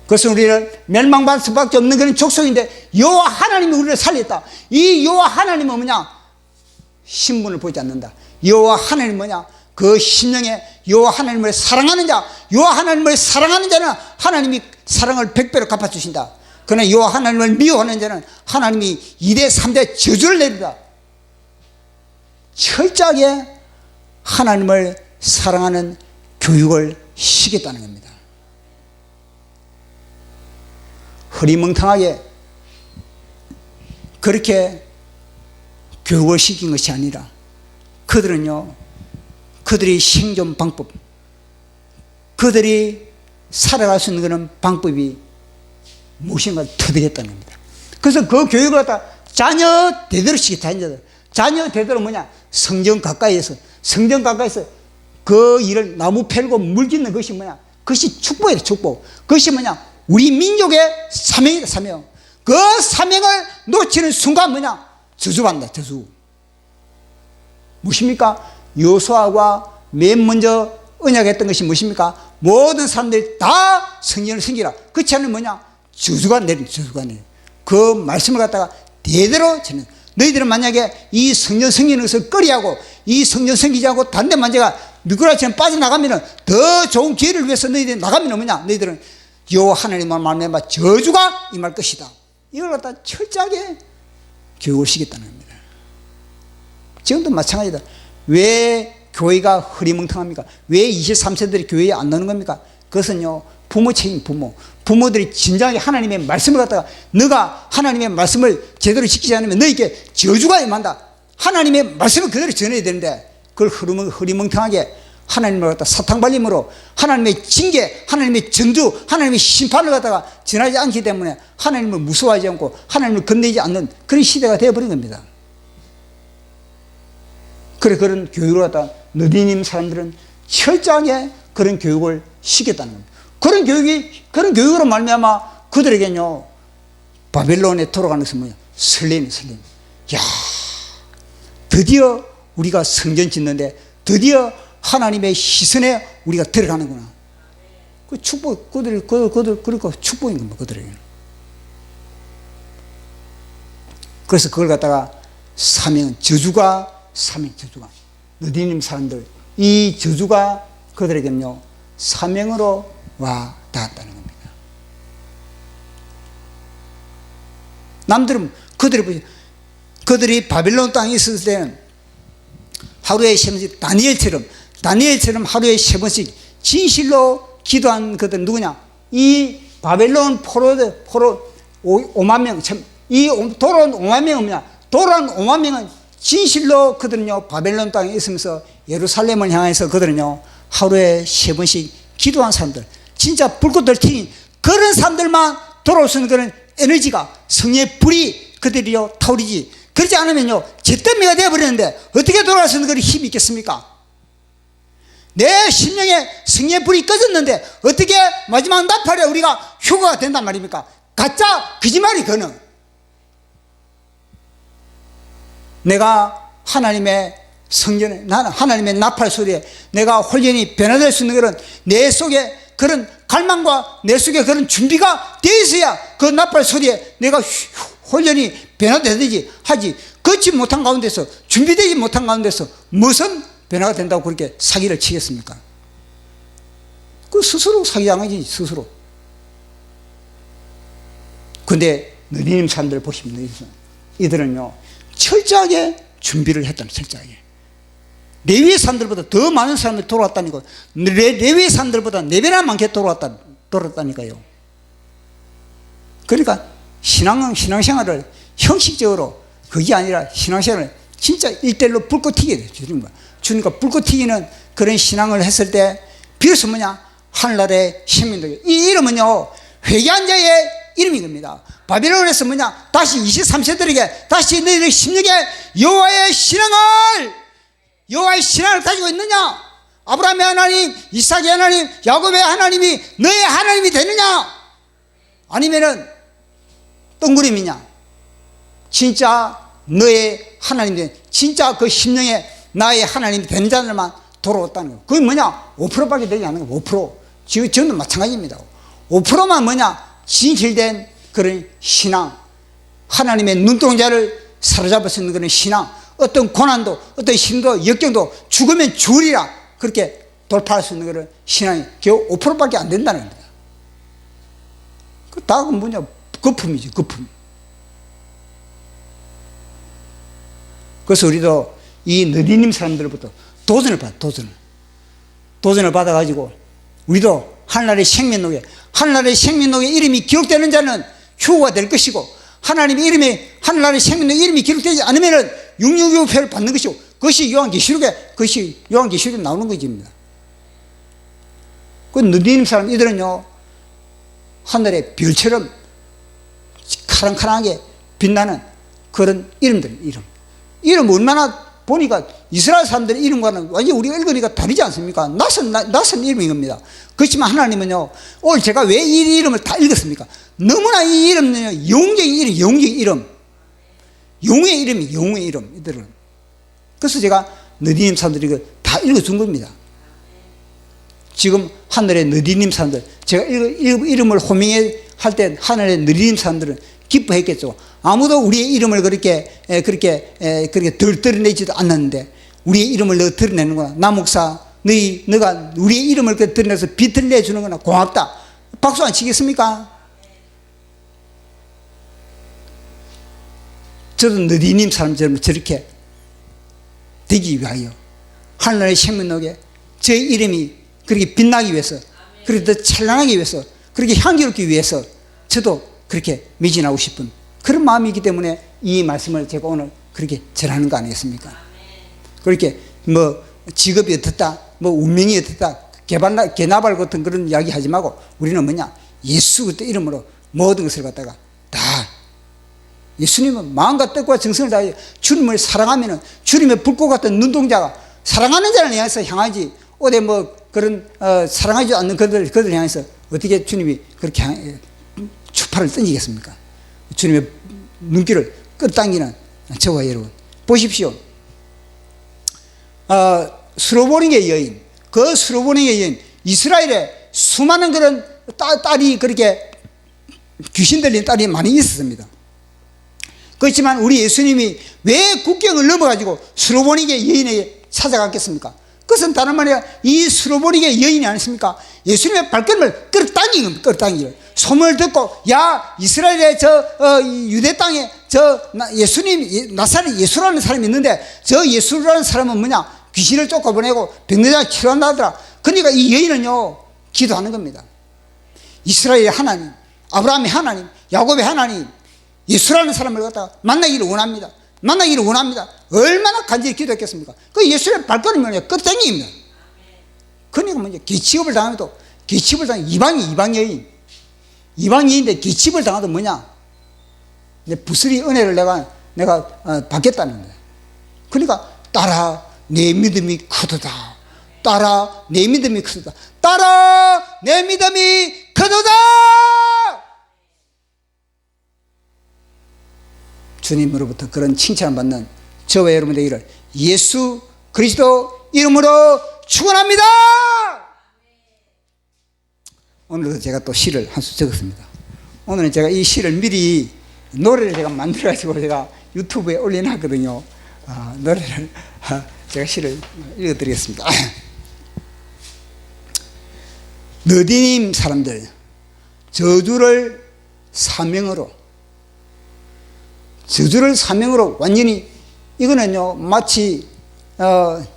그것은 우리를 멸망받을 수밖에 없는 그런 족속인데, 여호와 하나님이 우리를 살렸다. 이 여호와 하나님은 뭐냐? 신분을 보지 않는다. 여호와 하나님은 뭐냐? 그 심령에 여호와 하나님을 사랑하는 자, 여호와 하나님을 사랑하는 자는 하나님이 사랑을 100배로 갚아주신다. 그러나 여호와 하나님을 미워하는 자는 하나님이 2대 3대 저주를 내린다. 철저하게 하나님을 사랑하는 교육을 시키겠다는 겁니다. 흐리멍텅하게 그렇게 교육을 시킨 것이 아니라, 그들은요, 그들의 생존 방법, 그들이 살아갈 수 있는 그런 방법이 무엇인가를 터득했다는 겁니다. 그래서 그 교육을 갖다 자녀 대대로 시켰다. 자녀 대대로 뭐냐? 성전 가까이에서 그 일을 나무 펴고 물 짓는 것이 뭐냐? 그것이 축복이다, 축복. 그것이 뭐냐? 우리 민족의 사명이다, 사명. 그 사명을 놓치는 순간 뭐냐? 저주받는다, 저주. 무엇입니까? 여호수아가 맨 먼저 언약했던 것이 무엇입니까? 모든 사람들이 다 성전을 섬기라. 그렇지 않으면 뭐냐? 저주가 내린, 저주가 내린. 그 말씀을 갖다가 대대로 전해. 너희들은 만약에 이 성전 섬기는 것을 꺼리하고 이 성전 섬기지 않고 다른 데 만제가 미꾸라지처럼 빠져나가면 더 좋은 기회를 위해서 너희들이 나가면 뭐냐? 너희들은 여호와 하나님만 말미암아 저주가 임할 것이다. 이걸 갖다 철저하게 교육을 시켰다는 겁니다. 지금도 마찬가지다. 왜 교회가 흐리멍텅합니까? 왜 23세들이 교회에 안 나오는 겁니까? 그것은요, 부모 책임, 부모들이 진작에 하나님의 말씀을 갖다가, 너가 하나님의 말씀을 제대로 지키지 않으면 너에게 저주가 임한다. 하나님의 말씀을 그대로 전해야 되는데, 그걸 흐리멍텅하게 하나님을 갖다 사탕발림으로 하나님의 징계, 하나님의 전주, 하나님의 심판을 갖다가 전하지 않기 때문에 하나님을 무서워하지 않고 하나님을 건네지 않는 그런 시대가 되어버린 겁니다. 그래, 그런 교육을 갖다 느디님 사람들은 철저하게 그런 교육을 시켰다는 겁니다. 그런 교육으로 말미암아 그들에게는요, 바벨론에 돌아가는 것은 뭐냐? 설렘. 야, 드디어 우리가 성전 짓는데 드디어 하나님의 시선에 우리가 들어가는구나. 그 축복, 그러니까 축복인 겁니다, 그들에게는. 그래서 그걸 갖다가 저주가. 느디님 사람들, 이 저주가 그들에게는요, 사명으로 와 닿았다는 겁니다. 남들은 그들이 바벨론 땅에 있을 때는 하루에 3번씩 다니엘처럼 하루에 3번씩 진실로 기도한 그들 누구냐? 이 바벨론 포로 5만 명, 이 돌아온 5만 명은 뭐냐? 돌아온 5만 명은 진실로 그들은요, 바벨론 땅에 있으면서 예루살렘을 향해서 그들은요, 하루에 3번씩 기도한 사람들, 진짜 불꽃을 튀긴 그런 사람들만 돌아올 수 있는 그런 에너지가, 성령의 불이 그들이요 타오르지. 그렇지 않으면요, 잿더미가 되어버렸는데 어떻게 돌아갈 수 있는 그런 힘이 있겠습니까? 내 심령에 성령의 불이 꺼졌는데 어떻게 마지막 나팔에 우리가 휴거가 된단 말입니까? 가짜 거짓말이 그는. 내가 하나님의 성전에, 나는 하나님의 나팔 소리에 내가 홀연히 변화될 수 있는 그런 내 속에 그런 갈망과 내 속에 그런 준비가 되어 있어야 그 나팔 소리에 내가 홀연히 변화되지 하지. 그렇지 못한 가운데서, 준비되지 못한 가운데서 무슨 변화가 된다고 그렇게 사기를 치겠습니까? 그 스스로 사기당하지, 스스로. 근데 느리님 사람들 보시면 이들은요, 철저하게 준비를 했다는 철저하게. 레위의 사람들보다 더 많은 사람이 돌아왔다니까. 레위의 사람들보다 4배나 많게 돌아왔다니까요. 그러니까 신앙생활을 형식적으로 그게 아니라 신앙생활을 진짜 일대일로 불꽃 튀게 돼. 주님과 불꽃 튀기는 그런 신앙을 했을 때 비로소 뭐냐? 하늘나라의 생명들. 이 이름은요, 회개한 자의 이름인 겁니다. 바빌론에서 뭐냐? 다시 23세들에게 다시 너희들 심령에 여호와의 신앙을 가지고 있느냐? 아브라함의 하나님, 이삭의 하나님, 야곱의 하나님이 너의 하나님이 되느냐? 아니면은 뜬구름이냐? 진짜 너의 하나님이 진짜 그 심령에 나의 하나님이 되는 자들만 돌아왔다는 거예요. 그게 뭐냐? 5%밖에 되지 않는 거예요. 5%. 지금도 마찬가지입니다. 5%만 뭐냐? 진실된 그런 신앙, 하나님의 눈동자를 사로잡을 수 있는 그런 신앙, 어떤 고난도, 어떤 힘도, 역경도 죽으면 죽으리라 그렇게 돌파할 수 있는 그런 신앙이 겨우 5%밖에 안 된다는 겁니다. 그 다음은 뭐냐? 거품이죠, 거품. 그래서 우리도 이 느리님 사람들부터 도전을 받아, 도전을 받아가지고 우리도 하늘나라의 생명록에 이름이 기록되는 자는 휴거가 될 것이고, 하나님의 이름이 하늘나라의 생명록에 이름이 기록되지 않으면은 666표를 받는 것이고, 그것이 요한계시록에 나오는 것입니다. 그 느리님 사람 이들은요, 하늘의 별처럼 카랑카랑하게 빛나는 그런 이름들, 이름 얼마나 보니까 이스라엘 사람들의 이름과는 완전히 우리가 읽으니까 다르지 않습니까? 낯선 이름인 겁니다. 그렇지만 하나님은요, 오늘 제가 왜 이 이름을 다 읽었습니까? 너무나 이 이름은요, 영웅의 이름, 이들은. 그래서 제가 느리님 사람들이 다 읽어준 겁니다. 지금 하늘의 느리님 사람들, 제가 이름을 호명할 때 하늘의 느리님 사람들은 기뻐했겠죠. 아무도 우리의 이름을 그렇게 덜 드러내지도 않았는데 우리의 이름을 너 드러내는구나. 나 목사, 너가 우리의 이름을 드러내서 빛을 내주는구나. 고맙다. 박수 안 치겠습니까? 저도 느리님 사람처럼 저렇게 되기 위하여 하늘의 생명록에 제 이름이 그렇게 빛나기 위해서, 그렇게 더 찬란하기 위해서, 그렇게 향기롭기 위해서 저도 그렇게 매진하고 싶은 그런 마음이기 때문에 이 말씀을 제가 오늘 그렇게 전하는 거 아니겠습니까? 그렇게 뭐 직업이 어떻다, 뭐 운명이 어떻다, 개나발 같은 그런 이야기 하지 말고 우리는 뭐냐? 예수 그때 이름으로 모든 것을 갖다가 다, 예수님은 마음과 뜻과 정성을 다해 주님을 사랑하면은 주님의 불꽃 같은 눈동자가 사랑하는 자를 향해서 향하지, 어디 뭐 그런 사랑하지 않는 그들 향해서 어떻게 주님이 그렇게 추파를 던지겠습니까? 주님의 눈길을 끌어당기는 저와 여러분 보십시오. 스로보닉의 여인, 그 스로보닉의 여인, 이스라엘에 수많은 그런 딸이 그렇게 귀신 들린 딸이 많이 있었습니다. 그렇지만 우리 예수님이 왜 국경을 넘어가지고 스로보닉의 여인에게 찾아갔겠습니까? 그것은 다른 말이 아니라 이 스로보닉의 여인이 아니십니까? 예수님의 발걸음을 끌어당긴 겁니다. 끌어당기를. 소문을 듣고, 야, 이스라엘의 유대 땅에 예수님, 나사렛 예수라는 사람이 있는데, 저 예수라는 사람은 뭐냐? 귀신을 쫓아보내고 병자를 치료한다 하더라. 그러니까 이 여인은요, 기도하는 겁니다. 이스라엘의 하나님, 아브라함의 하나님, 야곱의 하나님, 예수라는 사람을 갖다가 만나기를 원합니다. 얼마나 간절히 기도했겠습니까? 그 예수의 발걸음을 끝땡입니다. 그러니까 뭐냐? 기취업을 당해도, 이방 여인인데 기취업을 당해도 뭐냐? 내 부스리 은혜를 내가 받겠다는 거예요. 그러니까, 따라 내 믿음이 크도다. 따라 내 믿음이 크도다. 주님으로부터 그런 칭찬을 받는 저와 여러분의 일을 예수 그리스도 이름으로 축원합니다. 오늘도 제가 또 시를 한 수 적었습니다. 오늘은 제가 이 시를 미리 노래를 제가 만들어가지고 제가 유튜브에 올려놨거든요. 노래를 제가 시를 읽어드리겠습니다. 느디님 사람들, 저주를 사명으로 완전히 이거는요 마치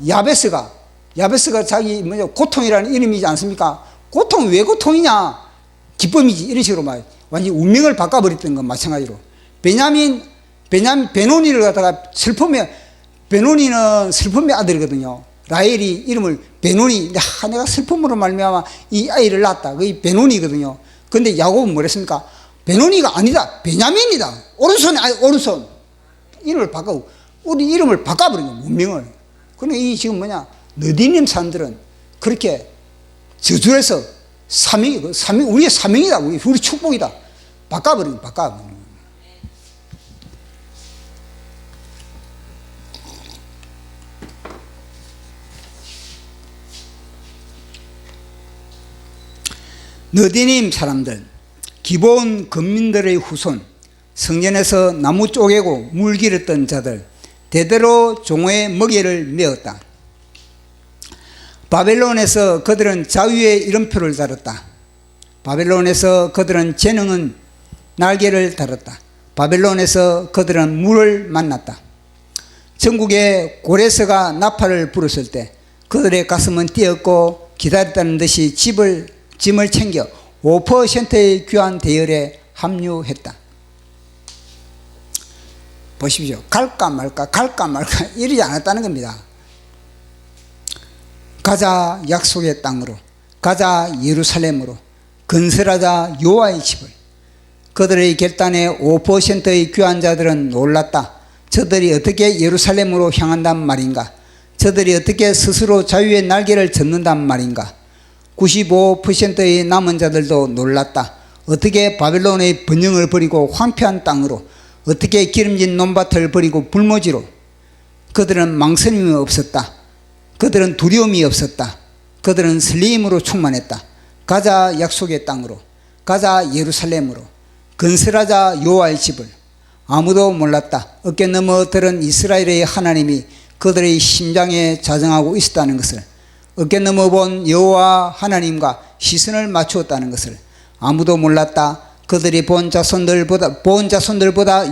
야베스가 자기 고통이라는 이름이지 않습니까? 고통 왜 고통이냐? 기쁨이지. 이런 식으로 막 완전히 운명을 바꿔버렸던 건 마찬가지로 베노니를 갖다가 베노니는 슬픔의 아들이거든요. 라헬이 이름을 베노니, 내가 슬픔으로 말미암아 이 아이를 낳았다. 그게 베노니거든요. 근데 야곱은 뭐랬습니까? 베노니가 아니다. 베냐민이다. 오른손. 이름을 우리 이름을 바꿔버린 거예요. 문명을. 그러니까 이 지금 너디님 사람들은 그렇게 저주해서 우리의 사명이다. 우리 축복이다. 바꿔버린 거예요. 너디님 사람들, 기본 건민들의 후손, 성전에서 나무 쪼개고 물 길었던 자들, 대대로 종의 먹이를 메었다. 바벨론에서 그들은 자유의 이름표를 달았다. 바벨론에서 그들은 재능은 날개를 달았다. 바벨론에서 그들은 물을 만났다. 전국에 고레스가 나팔을 불었을 때 그들의 가슴은 뛰었고 기다렸다는 듯이 짐을 챙겨 5%의 귀한 대열에 합류했다. 보십시오. 갈까 말까 이러지 않았다는 겁니다. 가자 약속의 땅으로, 가자 예루살렘으로, 건설하자 여호와의 집을. 그들의 결단에 5%의 귀한 자들은 놀랐다. 저들이 어떻게 예루살렘으로 향한단 말인가? 저들이 어떻게 스스로 자유의 날개를 젓는단 말인가? 95%의 남은 자들도 놀랐다. 어떻게 바벨론의 번영을 버리고 황폐한 땅으로, 어떻게 기름진 논밭을 버리고 불모지로. 그들은 망설임이 없었다. 그들은 두려움이 없었다. 그들은 설레임으로 충만했다. 가자 약속의 땅으로, 가자 예루살렘으로, 건설하자 여호와의 집을. 아무도 몰랐다. 어깨 넘어 들은 이스라엘의 하나님이 그들의 심장에 자정하고 있었다는 것을, 어깨 넘어 본 여호와 하나님과 시선을 맞추었다는 것을. 아무도 몰랐다. 그들이 본 자손들보다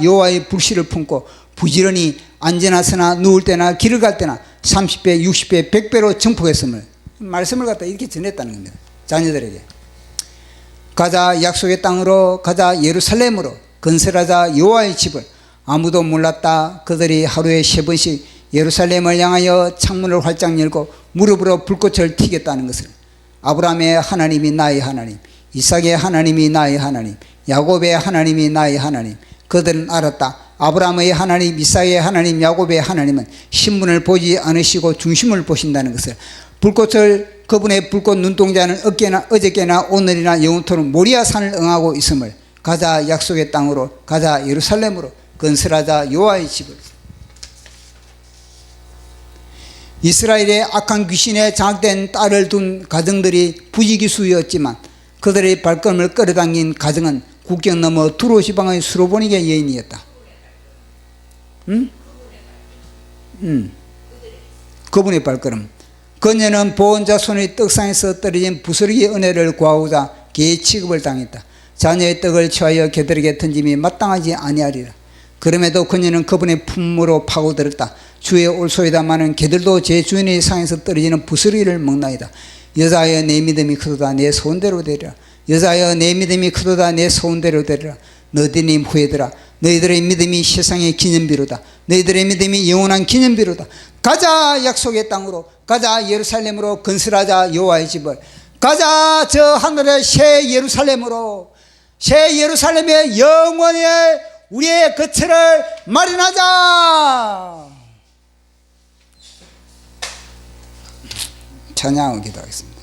여호와의 불씨를 품고 부지런히 앉아나서나 누울 때나 길을 갈 때나 30배, 60배, 100배로 증폭했음을, 말씀을 갖다 이렇게 전했다는 겁니다. 자녀들에게. 가자 약속의 땅으로, 가자 예루살렘으로, 건설하자 여호와의 집을. 아무도 몰랐다. 그들이 하루에 3번씩 예루살렘을 향하여 창문을 활짝 열고 무릎으로 불꽃을 튀겼다는 것을. 아브라함의 하나님이 나의 하나님, 이삭의 하나님이 나의 하나님, 야곱의 하나님이 나의 하나님. 그들은 알았다. 아브라함의 하나님, 이삭의 하나님, 야곱의 하나님은 신분을 보지 않으시고 중심을 보신다는 것을. 그분의 불꽃 눈동자는 어저께나 오늘이나 영원토록 모리아 산을 응하고 있음을. 가자 약속의 땅으로, 가자 예루살렘으로, 건설하자 여호와의 집을. 이스라엘의 악한 귀신에 장악된 딸을 둔 가정들이 부지기수였지만 그들의 발걸음을 끌어당긴 가정은 국경 넘어 두로 지방의 수로보니게 여인이었다. 그분의 발걸음. 그녀는 보온자 손의 떡상에서 떨어진 부스러기 은혜를 구하고자 개의 취급을 당했다. 자녀의 떡을 취하여 개들에게 던짐이 마땅하지 아니하리라. 그럼에도 그녀는 그분의 품으로 파고들었다. 주의 올소이다마는 개들도 제 주인의 상에서 떨어지는 부스러기를 먹나이다. 여자여 내 믿음이 크도다 내 소원대로 되리라. 여자여 내 믿음이 크도다 내 소원대로 되리라. 너희들이 후회들아, 너희들의 믿음이 세상의 기념비로다. 너희들의 믿음이 영원한 기념비로다. 가자 약속의 땅으로, 가자 예루살렘으로, 건설하자 여호와의 집을. 가자 저 하늘의 새 예루살렘으로, 새 예루살렘의 영원의 우리의 거처를 마련하자. 찬양하고 기도하겠습니다.